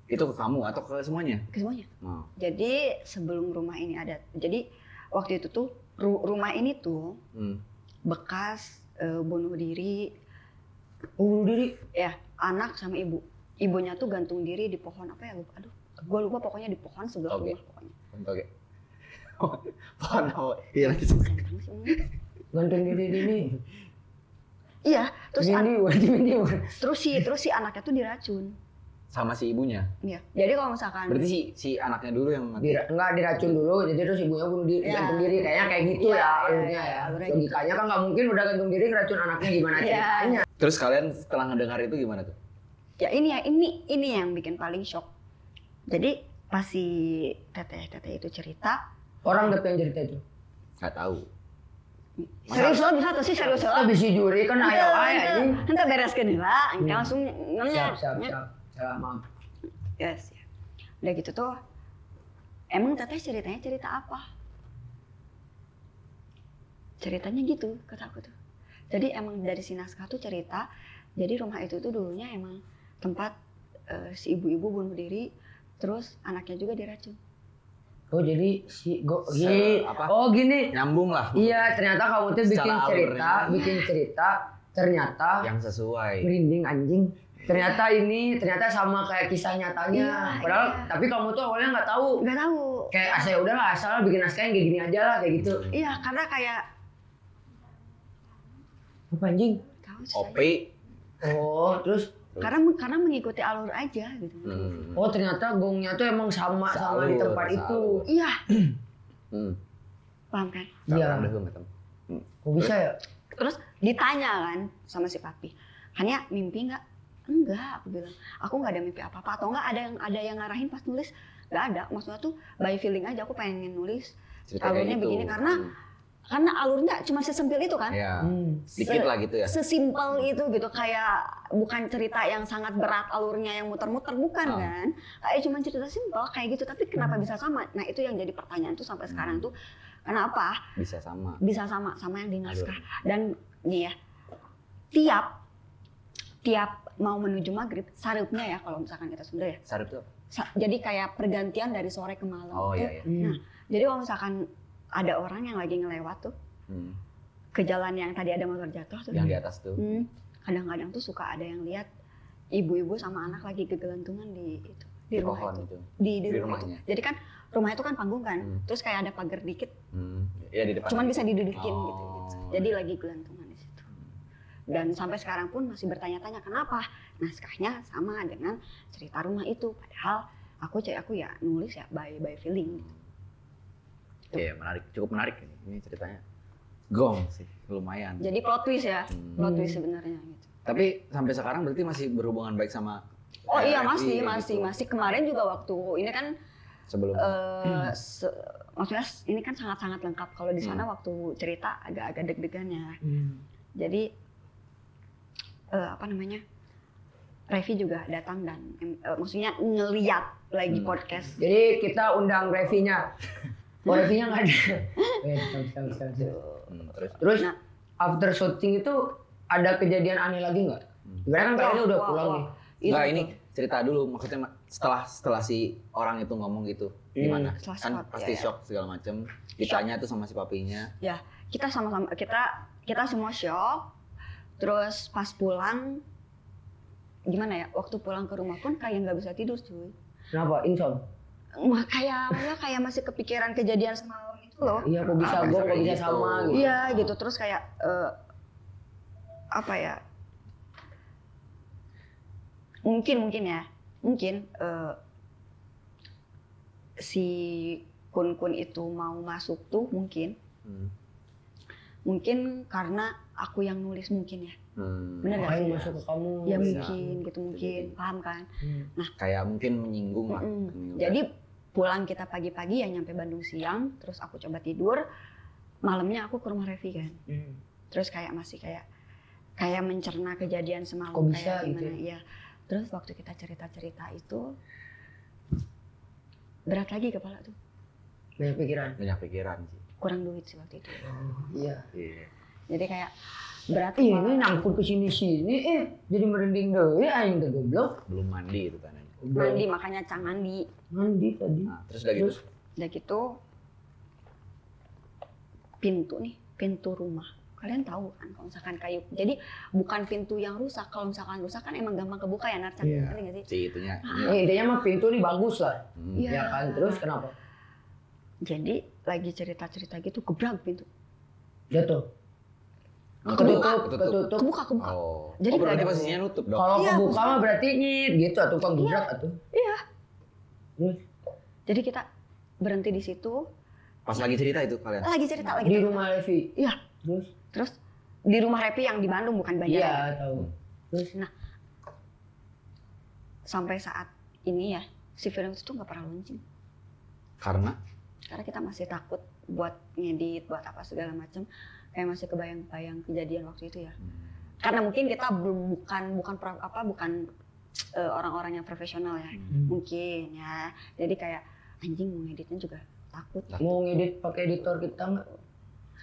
Itu ke kamu atau ke semuanya? ke semuanya. Oh. Jadi sebelum rumah ini ada, jadi waktu itu tuh rumah ini tuh bekas bunuh diri. Bunuh diri. Ya, anak sama ibu. Ibunya tuh gantung diri di pohon apa ya, lupa. Aduh, gue lupa, pokoknya di pohon sebelah Oke. rumah pokoknya. Oke. Pohon apa? Iya lagi. Ganteng sih emang. Gantung diri ini. Iya, terus Terus si anaknya tuh diracun. Sama si ibunya. Iya. Jadi kalau misalkan Berarti si anaknya dulu yang mati. enggak diracun dulu, jadi terus ibunya bunuh diri, Iya. gantung diri, kayaknya kayak gitu Iya, ya iya, alurnya iya, ya. alurnya Logikanya kan nggak mungkin udah gantung diri ngeracun anaknya, gimana Iya. ceritanya? Terus kalian setelah ngedengar itu gimana tuh? ya ini yang bikin paling shock. Jadi pas si teteh itu cerita, Orang tapi yang cerita itu. Nggak tahu. serius lo bisa tuh sih serius lo. Habis si juri kan ayo ini. Nanti bereskan lah, engke langsung nanya. Siap. Salah maaf. Yes, ya. Udah gitu tuh, emang teteh ceritanya cerita apa? Ceritanya gitu, kata aku tuh. Jadi emang dari si naskah tuh cerita, jadi rumah itu tuh dulunya emang tempat si ibu-ibu bunuh diri, terus anaknya juga diracun. Oh jadi Apa? gini. Nyambung lah. Iya, ternyata kamu tuh Secara bikin cerita, ternyata Yang sesuai. merinding anjing. Ternyata sama kayak kisah nyatanya. Iya, Padahal iya. tapi kamu tuh awalnya nggak tahu. Nggak tahu. Kayak asal udahlah asal bikin naskah yang kayak gini aja lah kayak gitu. Iya, karena kayak Apa anjing? tahu sih. OP. Oh, terus Karena mengikuti alur aja gitu. oh ternyata gongnya tuh emang sama di tempat itu. Iya, Hmm. paham kan? Iya. Udah nggak tahu. Kok bisa ya? Terus ditanya kan sama si papi, Hanya mimpi nggak? Enggak, aku bilang. Aku nggak ada mimpi apa-apa. Atau nggak ada yang ngarahin pas nulis? Nggak ada. Maksudnya tuh by feeling aja aku pengen nulis. Cerita kayak Alurnya gitu. begini karena karena alurnya cuma sesimpel itu kan. Ya, dikit lah gitu ya. Sesimpel itu gitu, kayak bukan cerita yang sangat berat alurnya yang muter-muter, bukan kan. Kayak cuma cerita simpel kayak gitu, tapi kenapa bisa sama? Nah itu yang jadi pertanyaan tuh sampai sekarang tuh, kenapa bisa sama yang di naskah. Dan nih ya, tiap mau menuju maghrib, sarupnya ya kalau misalkan kita Sunda ya. Sarup tuh apa? Jadi kayak pergantian dari sore ke malam. Oh tuh. iya. Nah, jadi kalau misalkan ada orang yang lagi ngelewat tuh ke jalan yang tadi ada motor jatuh tuh. Yang di atas tuh. Kadang-kadang tuh suka ada yang lihat ibu-ibu sama anak lagi kegelantungan di rumah pohon itu. itu. Di rumahnya. Jadi kan rumah itu kan panggung kan. Terus kayak ada pagar dikit. Ya di depan. Cuman bisa didudukin gitu. Jadi iya. lagi gelantungan di situ. Dan sampai sekarang pun masih bertanya-tanya kenapa naskahnya sama dengan cerita rumah itu. Padahal aku ya nulis ya by feeling gitu. Iya, menarik, cukup menarik ini ceritanya. Gong sih, lumayan. Jadi plot twist ya, plot twist sebenarnya gitu. Tapi sampai sekarang berarti masih berhubungan baik sama Oh iya RFI, masih kemarin juga waktu ini kan sebelum maksudnya ini kan sangat-sangat lengkap. Kalau di sana waktu cerita agak-agak deg-degan ya. Jadi Revi juga datang dan maksudnya ngeliat lagi podcast. Jadi kita undang Revinya. Oh, Revinya nggak ada. Terus Nah. after shooting itu ada kejadian aneh lagi nggak? Ibaratnya kan kalian udah pulang nih. Enggak, ini cerita dulu, maksudnya setelah si orang itu ngomong gitu gimana? Setelah Kan shock, pasti ya. shock segala macem. Ditanya tuh sama si papinya. Ya, kita sama-sama kita semua shock. Terus pas pulang gimana ya? Waktu pulang ke rumah pun kayak nggak bisa tidur, cuy. Kenapa? Insom? Kayak masih kepikiran kejadian semalam itu loh. Iya, kok bisa gue, kok bisa sama gitu. Iya, gitu. Terus kayak mungkin si Kun itu mau masuk tuh mungkin karena aku yang nulis mungkin ya. Bener gak sih? Masuk ke kamu. Ya Bisa. mungkin, paham kan? Nah, Kayak mungkin menyinggung lah. jadi pulang kita pagi-pagi ya nyampe Bandung siang, terus aku coba tidur, malamnya aku ke rumah Revi kan. Terus kayak masih kayak mencerna kejadian semalam. Kok bisa kayak gimana gitu? ya. Terus waktu kita cerita-cerita itu berat lagi kepala tuh. Banyak pikiran. Banyak pikiran sih. Kurang duit sih waktu itu. Iya. Jadi kayak berat Ini kepala. nangkut ke sini-sini, jadi merinding deh, aing tuh goblok. Belum mandi itu kan. Mandi, makanya Cang mandi. Mandi tadi. Nah, terus udah gitu. Udah gitu pintu rumah. Kalian tahu kan kalau misalkan kayu. Jadi bukan pintu yang rusak. Kalau misalkan rusak kan emang gampang kebuka ya, Narcang. Iya. Ngerti nggak sih? Si itunya. Intinya mah pintu nih bagus lah. Iya. Ya kan, terus kenapa? Jadi lagi cerita-cerita gitu gebrak pintu. Jatuh. Ketutup. Kebuka. Oh. Jadi Jadi berarti nggak ada- posisinya nutup dong. Kalau Iya, kebuka mah berarti nyit gitu atau tukang gebrak atau. Iya. Terus Jadi kita berhenti di situ. Pas lagi cerita itu kalian. Lagi cerita. di rumah Levi. Iya. Terus di rumah Repi yang di Bandung bukan Banjar. Iya, tahu. Terus Sampai saat ini ya si film itu tuh nggak pernah launching. Karena Karena kita masih takut buat ngedit, buat apa segala macam. Kayak masih kebayang-bayang kejadian waktu itu ya. Karena mungkin kita bukan orang-orang yang profesional ya. Mungkin ya. Jadi kayak anjing mau ngeditnya juga takut. Mau ngedit pakai editor kita nggak?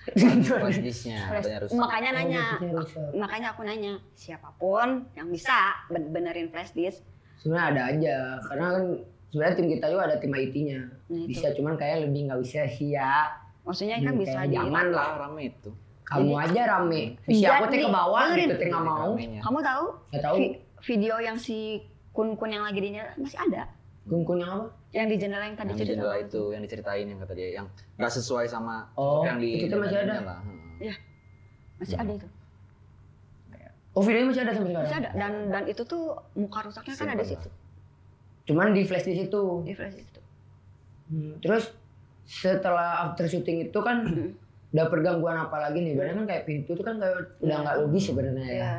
flash disknya katanya rusak. Makanya nanya. Editornya rusak. Makanya aku nanya, siapapun yang bisa benerin flash disk. Sebenarnya ada aja, karena kan sebenarnya tim kita juga ada tim IT-nya. Nah, itu. Bisa, cuman kayak lebih nggak bisa sih ya. Maksudnya kan bisa Kayak di jangan lah. Rame itu. Kamu aja rame. Si aku teh ke bawah dengerin. gitu, teh nggak mau. Ramenya. Kamu tahu? Nggak tahu. Video yang si Kun yang lagi di jendela masih ada. Kun yang apa? Yang di jendela yang tadi Yang di cerita. jendela itu yang diceritain yang kata dia yang nggak sesuai sama Oh, yang di itu tuh masih ada. jendela. Masih ada itu. Oh, videonya masih ada sampai sekarang. Masih ada dan itu tuh muka rusaknya kan ada di situ. Cuman di flash di situ. Di flash di situ. Terus setelah after syuting itu kan udah pergangguan apa lagi nih? Berarti kan kayak pintu itu kan kayak udah nggak logis sebenarnya ya. Iya.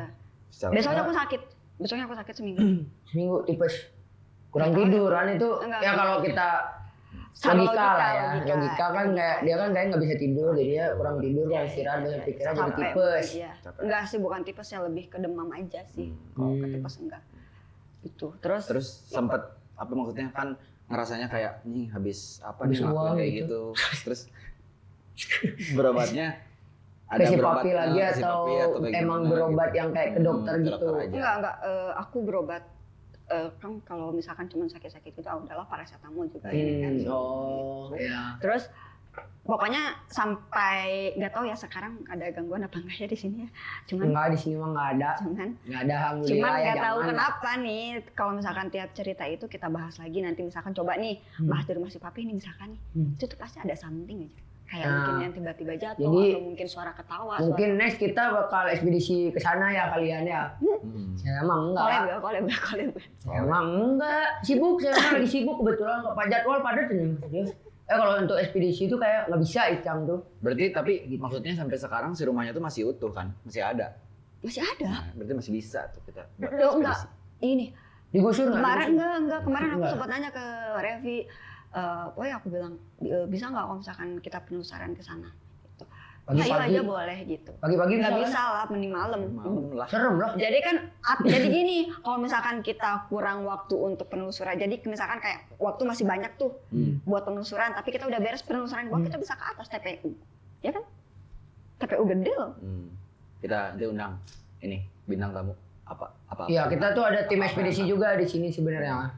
Secara Besoknya aku sakit seminggu. Seminggu tipes kurang tidur kan itu Enggak. ya kalau kita logika lah ya. Logika kan kayak dia kan kayak nggak bisa tidur, jadi dia kurang tidur, kurang istirahat, banyak pikiran jadi Capek, tipes. iya. Enggak sih, bukan tipes ya, lebih ke demam aja sih. Kalau ke tipes enggak. Itu. Terus sempet apa maksudnya kan ngerasanya kayak nih habis apa Habis nih ngelakuin uang kayak gitu. Terus berobatnya Ke si berobat, papi lagi ke si atau papi kayak emang gimana berobat gitu. yang kayak ke dokter Ke gitu? dokter aja. enggak, aku berobat kan kalau misalkan cuma sakit-sakit itu udahlah paracetamol juga ini kan. Oh, iya. Terus pokoknya sampai nggak tahu ya sekarang ada gangguan apa enggak ya di sini ya. Cuman Enggak, di sini mah enggak ada. cuman Alhamdulillah ya, nggak tahu jangan. kenapa nih kalau misalkan tiap cerita itu kita bahas lagi nanti misalkan coba nih bahas di rumah si papi nih misalkan nih itu tuh pasti ada something aja kayak Nah, mungkin yang tiba-tiba jatuh jadi, atau mungkin suara ketawa Mungkin next kita bakal ekspedisi ke sana ya kalian ya. Saya emang enggak. kolab. Saya emang enggak. Sibuk, saya emang lagi sibuk kebetulan enggak jadwal padat ini. Serius. Kalau untuk ekspedisi itu kayak nggak bisa Icang tuh. Berarti tapi maksudnya sampai sekarang si rumahnya tuh masih utuh kan? Masih ada. Masih ada. Nah, berarti masih bisa tuh kita buat Loh, enggak. ekspedisi. Ini Digusur nggak? kemarin enggak kemarin aku Enggak. sempat nanya ke Revi aku bilang bisa nggak kalau misalkan kita penelusuran ke sana gitu. Ayo Pagi-pagi. aja boleh gitu. Pagi-pagi Nggak bisa. bisa lah, mending malam. Malam lah. Serem lah. Jadi kan, jadi gini, kalau misalkan kita kurang waktu untuk penelusuran, jadi misalkan kayak waktu masih banyak tuh buat penelusuran, tapi kita udah beres penelusuran, kita bisa ke atas TPU, ya kan? TPU gede loh. Kita nanti undang ini bintang tamu apa. Iya, kita tuh ada tim ekspedisi juga di sini sebenarnya.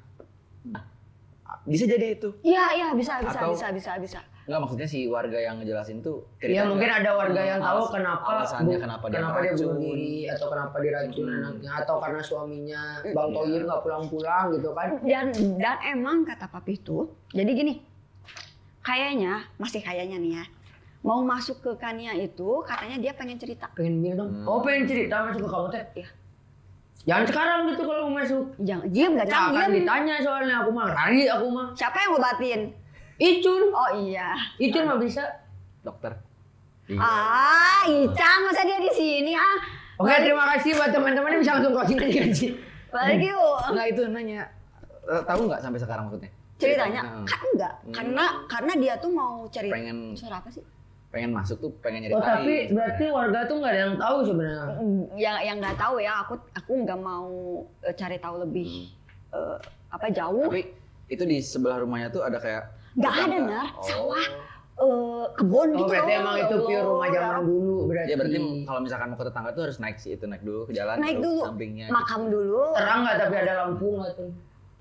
Bisa jadi itu. Iya, bisa. Atau- Bisa. Enggak maksudnya si warga yang ngejelasin tuh Iya, mungkin ada warga yang tahu alasannya kenapa dia dia keracun. bunuh diri atau kenapa diracun anaknya atau karena suaminya Bang Toyib nggak pulang-pulang gitu kan. Dan emang kata papi itu, jadi gini, masih kayaknya nih ya, mau masuk ke Kania itu katanya dia pengen cerita. Pengen bilang dong. Oh, pengen cerita masuk ke kamu teh. Iya. Jangan sekarang gitu kalau mau masuk. Jangan, diem gak Nggak akan diem. ditanya soalnya aku mah. Lari aku mah. Siapa yang ngobatin? Icun. Oh iya. Icun mah bisa. Dokter. Icang masa dia di sini ah. Oke, terima kasih buat teman-teman yang bisa langsung closing aja kan sih. Balik yuk. Enggak itu nanya. Tahu nggak sampai sekarang maksudnya? Ceritanya kan enggak. Karena dia tuh mau cerita. Pengen Suara apa sih? pengen masuk tuh pengen Oh, nyeritain. tapi berarti warga tuh nggak ada yang tahu sebenarnya. Yang nggak tahu ya, aku nggak mau cari tahu lebih jauh. Tapi itu di sebelah rumahnya tuh ada kayak Nggak ada, tetangga. Nar. Oh. Sawah. Kebun Oh, gitu berarti loh. emang Ya itu pure Allah, rumah zaman ya. dulu berarti. Ya berarti kalau misalkan mau ke tetangga tuh harus naik naik dulu ke jalan. Naik baru dulu, sampingnya. makam dulu. Terang nggak tapi ada lampu nggak tuh?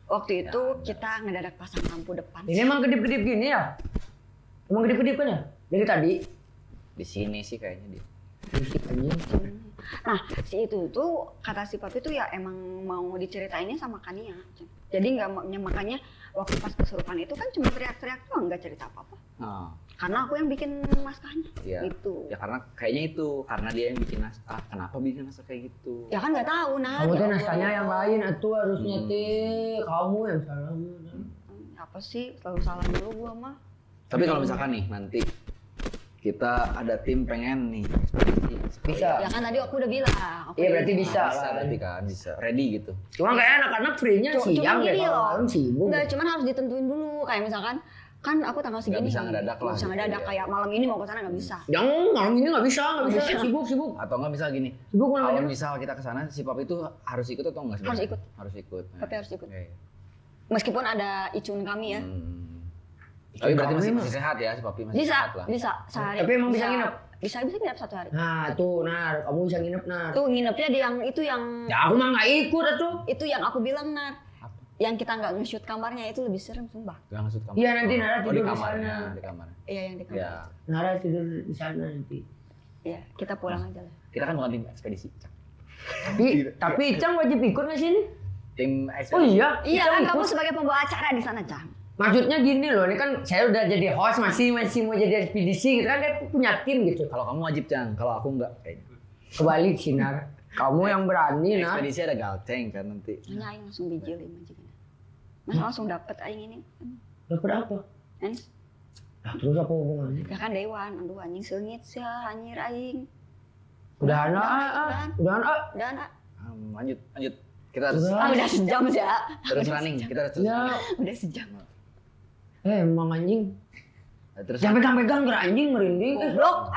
Waktu itu kita ngedadak pasang lampu depan. Ini emang kedip-kedip gini ya? Emang kedip-kedip kan ya? Dari tadi? Di sini sih kayaknya dia. Musik anjing. Nah, si itu tuh kata si papi tuh ya emang mau diceritainnya sama Kania. Jadi nggak maunya, makanya waktu pas kesurupan itu kan cuma teriak-teriak doang, nggak cerita apa-apa. Oh, Karena aku yang bikin naskahnya. iya. Gitu. Ya karena kayaknya itu karena dia yang bikin naskah. Kenapa bikin naskah kayak gitu? Ya kan nggak tahu nah. Kamu tuh Ya naskahnya Allah. yang lain, atuh harusnya teh kamu yang salah. Apa sih? Selalu salah dulu gua mah. Tapi kalau misalkan nih nanti kita ada tim pengen nih ekspedisi. Bisa. Ya kan tadi aku udah bilang. Iya berarti bisa. Bisa lah. berarti kan bisa ready gitu. Cuma kayak anak-anak free-nya siang deh, gini kalau loh. malam sibuk. Enggak, cuman harus ditentuin dulu. Kayak misalkan kan aku tanggal segini. bisa ngedadak lah Nggak bisa gitu, ngedadak ya. kayak malam ini mau ke sana nggak bisa. Yang malam ini nggak bisa, bisa. sibuk. Atau enggak misal gini. Sibuk Kalau malam ini. misal kita ke sana si Papa itu harus ikut atau enggak sebenarnya? Harus ikut. Harus ikut. Papi harus ikut. Oke. Meskipun ada icun kami ya. Tapi berarti Kamu masih emang? sehat ya si Papi masih Bisa, sehat lah. bisa sehari. Tapi emang bisa nginep? Bisa nginep 1 hari. Nah tuh, Nar, kamu bisa nginep, Nar. Tuh nginepnya di yang itu yang Ya aku mah nggak ikut atuh. itu yang aku bilang Nar. Apa? Yang kita nggak nge-shoot kamarnya itu lebih serem sumpah. Gak maksud kamar. Iya, nanti Nara Oh, tidur di di kamarnya, sana. di kamar. Iya yang di kamar. Ya, Nara tidur di sana nanti. Iya, kita pulang aja lah. kita kan bukan tim ekspedisi. Tapi Icang wajib ikut nggak sih ini? Tim Oh ekspedisi. iya, Iya Icang kan ikut. kamu sebagai pembawa acara di sana, Cang. Maksudnya gini loh, ini kan saya udah jadi host, masih mau jadi ekspedisi gitu kan, dia punya tim gitu. Kalau kamu wajib Cang, kalau aku enggak kayaknya. Kebalik sih, Nar. Kamu yang berani, Nar. Ekspedisi ada galceng kan nanti. Hanya aing langsung bijilin aja kan. Mas langsung dapet aing ini. Dapat apa? Kan? Nah, terus apa hubungannya? Ya kan dewan, aduh anjing seungit sih anjir aing. Udahan Udah, ah. Udahan ah. Udah nak. Lanjut. Kita harus Udah. Udah sejam ya. terus running. Kita harus terus Ya, running. Udah sejam. Emang anjing. Nah, terus Jangan pegang-pegang ger anjing merinding. Goblok,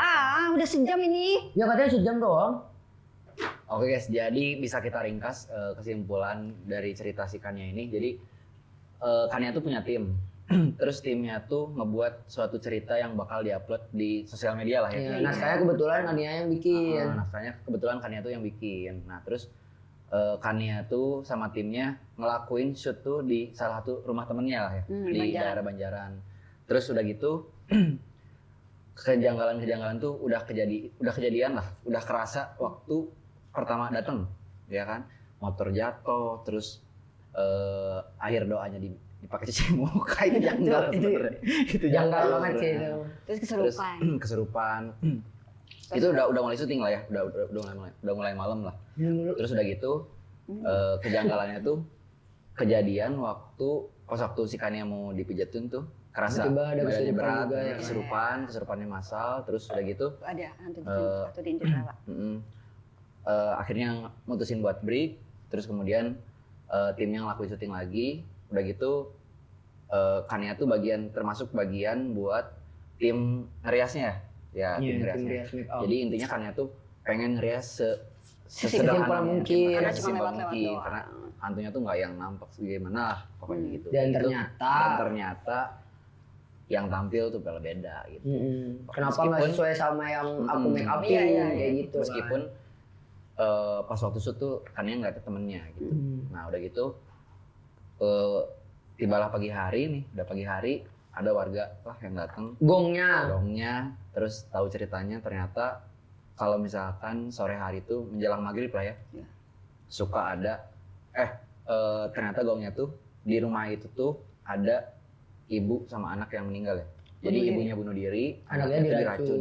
udah sejam ini. Ya katanya sejam doang. oke guys, jadi bisa kita ringkas kesimpulan dari cerita si Kania ini. Jadi Kania tuh punya tim. Terus timnya tuh ngebuat suatu cerita yang bakal diupload di sosial media lah ya. Ya, naskahnya kebetulan Kania yang bikin. Naskahnya kebetulan Kania tuh yang bikin. Nah terus Kania tuh sama timnya ngelakuin shoot tuh di salah satu rumah temennya lah ya, di Banjaran. daerah Banjaran. Terus udah gitu kejanggalan-kejanggalan tuh udah kejadian lah, udah kerasa waktu pertama datang, ya kan? Motor jatuh, terus akhir doanya dipakai cuci muka itu janggal sebenarnya. Itu Janggal banget sih itu. Terus Terus keserupan. kesurupan. Itu udah mulai syuting lah ya, udah mulai malam lah. Terus udah gitu kejanggalannya tuh kejadian pas waktu si Kania mau dipijatin tuh kerasa Tiba-tiba ada badannya kesurupan berat, juga ya. kesurupannya massal, terus udah gitu Ada hantu diinjek rawa. akhirnya mutusin buat break, terus kemudian timnya ngelakuin syuting lagi, udah gitu Kania tuh termasuk bagian buat tim ngeriasnya ya, tim ngeriasnya. Jadi intinya Kania tuh pengen ngerias sesederhana mungkin. Karena cuma sesimpel lewat-lewat mungkin, doang. karena hantunya tuh nggak yang nampak gimana lah pokoknya gitu. Dan Gitu. ternyata- dan ternyata yang tampil tuh beda gitu. Kenapa nggak Meskipun- sesuai sama yang aku make upin Iya, kayak gitu? Meskipun pas waktu shoot tuh Kania nggak ada temennya gitu. Nah udah gitu tibalah pagi hari, ada warga lah yang datang gongnya, terus tahu ceritanya ternyata kalau misalkan sore hari itu menjelang maghrib lah ya, Iya. suka ada ternyata gongnya tuh di rumah itu tuh ada ibu sama anak yang meninggal ya. Jadi Bunuh ibunya bunuh diri, Anaknya tuh diracun.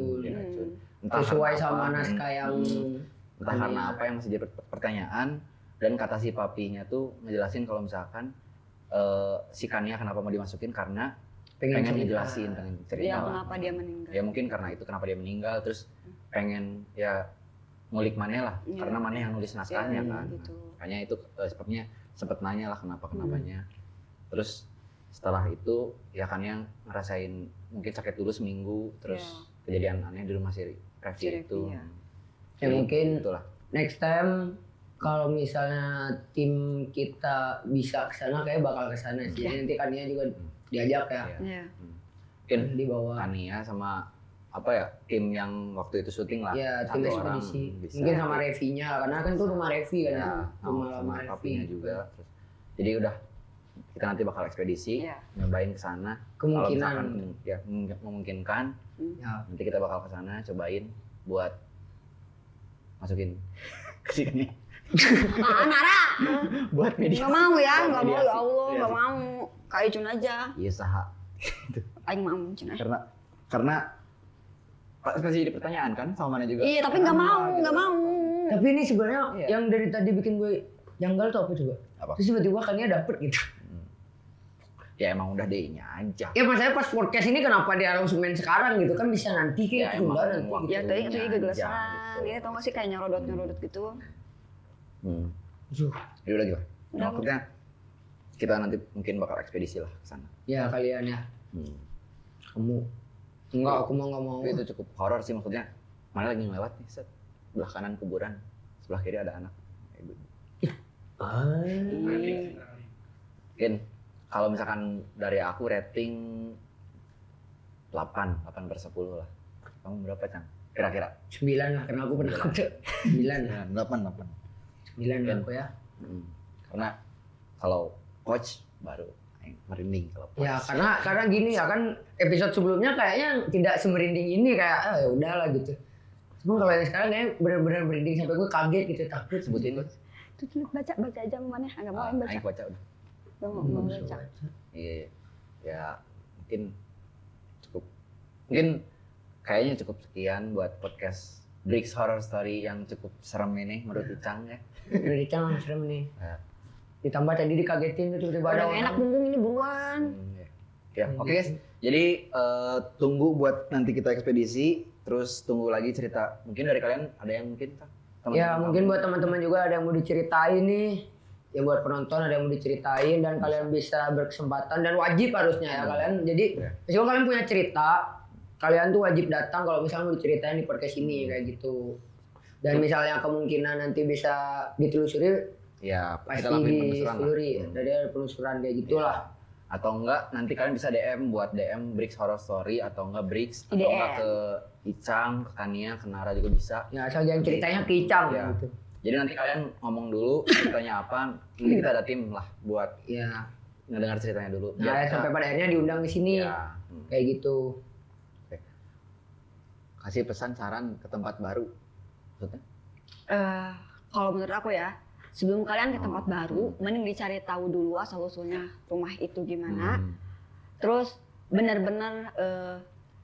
Entah Sesuai karena sama apa, naskah yang entah karena apa yang masih jadi pertanyaan. Dan kata si papinya tuh ngejelasin kalau misalkan si Kania kenapa mau dimasukin karena pengen ngejelasin, pengen cerita Dia lah. kenapa dia meninggal. Ya mungkin karena itu kenapa dia meninggal, terus pengen ya ngulik Maneh lah, Iya. karena Maneh yang nulis naskahnya Iya, kan. gitu. Makanya itu sepertinya sempat nanya lah kenapanya. Terus setelah itu ya kan yang ngerasain mungkin sakit dulu seminggu, terus kejadian aneh di rumah si Revi itu. Iya. Ya mungkin itulah. next time kalau misalnya tim kita bisa ke sana kayak bakal ke sana sih. Iya. Nanti Kania juga diajak ya. Iya. Iya. Mungkin Di bawah. Kania sama apa ya, tim yang waktu itu syuting lah. Ya, tim satu orang ekspedisi. bisa. Mungkin sama Revinya karena kan itu rumah Revi kan ya. Ya, Rumah sama Revi. papinya juga. Terus, jadi udah kita nanti bakal ekspedisi, Iya. nyobain ke sana. Kalau Kemungkinan. misalkan ya memungkinkan, Ya. nanti kita bakal ke sana cobain buat masukin ke sini Nara, buat media. nggak mau ya, nggak mau ya Mediasi. Allah, nggak Mediasi. mau. Kayak Cun aja, Iya saha. Aing mau Cun aja. Karena pasti jadi pertanyaan kan sama mana juga. Iya, tapi nggak mau, gitu. nggak mau. Tapi ini sebenarnya Iya. yang dari tadi bikin gue janggal tuh apa coba? Apa? Terus tiba-tiba Kania dapet gitu. Ya emang udah D-nya aja. Ya maksudnya pas podcast ini kenapa dia harus main sekarang gitu kan bisa nanti Ya, kayak tunda emang nanti waktu- gitu. Ya tadi itu Aja, gagasan. gitu. Ini tau gak sih kayak nyorodot gitu. Zuh. Ya udah gitu. Udah. Maksudnya kita nanti mungkin bakal ekspedisi lah ke sana. Ya kalian ya. Kamu enggak, aku mau nggak mau. Tapi itu cukup horor sih, maksudnya mana lagi ngelewat nih, set. Sebelah kanan kuburan, sebelah kiri ada anak. Mungkin kalau misalkan dari aku rating 8/10 lah. Kamu berapa, Cang? Kira-kira? 9 lah karena aku pernah kode. 9 lah. 8. 9 lah aku ya. Karena kalau coach baru merinding kalau coach. Ya karena gini ya kan episode sebelumnya kayaknya tidak semerinding ini kayak ya udahlah gitu. Cuma kalau yang sekarang kayaknya benar-benar merinding sampai gue kaget gitu takut. Sebutin coach. Tuh baca aja mana, agak mau yang baca. Aing baca udah. Gak mau baca. Iya. Ya mungkin kayaknya cukup sekian buat podcast Bricks Horror Story yang cukup serem ini menurut Icang ya. Udah dicang serem nih. Ya. Ditambah tadi dikagetin tuh tiba-tiba ada Udah enak punggung ini buruan. Ya, oke guys. Jadi tunggu buat nanti kita ekspedisi, terus tunggu lagi cerita. Mungkin dari kalian ada yang mungkin Kang? Ya mungkin buat teman-teman juga ada yang mau diceritain nih ya buat penonton ada yang mau diceritain dan kalian bisa berkesempatan dan wajib harusnya ya kalian. Jadi meskipun kalian punya cerita, kalian tuh wajib datang kalau misalnya mau diceritain di podcast ini kayak gitu. Dan misalnya kemungkinan nanti bisa ditelusuri, Ya, pasti kita lakuin penelusuran lah. ditelusuri. Dari ada penelusuran kayak gitulah. Atau enggak nanti kalian bisa DM buat DM Bricks Horror Story atau enggak Bricks atau DM. enggak ke Icang, ke Kania, ke Nara juga bisa. Ya asal jangan ceritanya ke Icang Ya. gitu. Jadi nanti kalian ngomong dulu ceritanya apa, nanti kita ada tim lah buat Ya. ngedengar ceritanya dulu. Nah, kita- sampai pada akhirnya diundang di sini. Ya. Kayak gitu. Kasih pesan saran ke tempat baru. Maksudnya? Kalau menurut aku ya, sebelum kalian ke tempat baru, mending dicari tahu dulu asal usulnya rumah itu gimana. Terus benar-benar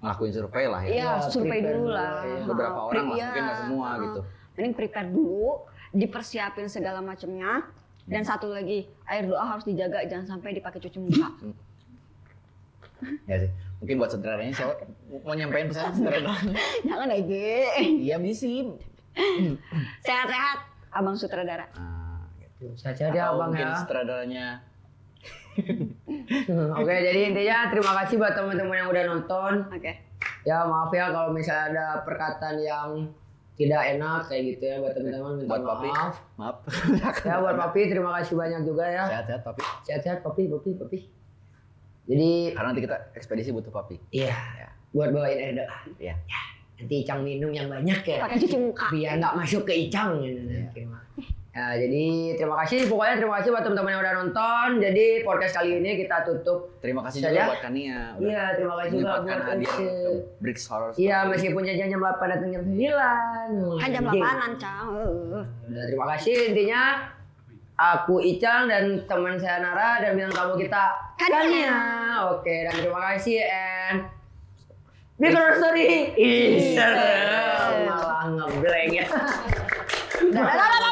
Ngelakuin survei lah ya. ya survei prepare dulu dulu lah. ya. Beberapa orang lah, Iya, mungkin nggak semua gitu. Mending prepare dulu, dipersiapin segala macamnya. Dan satu lagi, air doa harus dijaga, jangan sampai dipakai cuci muka. Ya sih. Mungkin buat saudaranya siapa mau nyampein pesan saudara. Jangan lagi. Iya bisa. Sehat-sehat, abang sutradara. Nah, gitu. Saja dia Atau abang mungkin ya. sutradaranya. Oke, jadi intinya terima kasih buat teman-teman yang udah nonton. Oke. Ya maaf ya kalau misalnya ada perkataan yang tidak enak kayak gitu ya buat teman-teman, minta Buat Papi, maaf. maaf. Ya buat Papi terima kasih banyak juga ya. Sehat-sehat Papi. Sehat-sehat Papi. Jadi Karena nanti kita ekspedisi butuh Papi. iya, buat bawain air doa. Iya. Nanti Icang minum yang banyak ya. Pakai cuci muka. Biar nggak masuk ke Icang. Ya, jadi terima kasih buat teman-teman yang udah nonton. Jadi podcast kali ini kita tutup. Terima kasih Saja. juga buat Kania. udah Iya, terima kasih juga menyempatkan buat hadir Ece. ke Bricks Horror Story. Iya, meskipun jam 8 datang jam 9. Kan jam 8-an, Cang. Nah, terima kasih intinya. Aku Icang dan teman saya Nara dan bintang tamu kita Kania. Oke, dan terima kasih and Big Horror Story. Malah ngeblank ya. Dadah.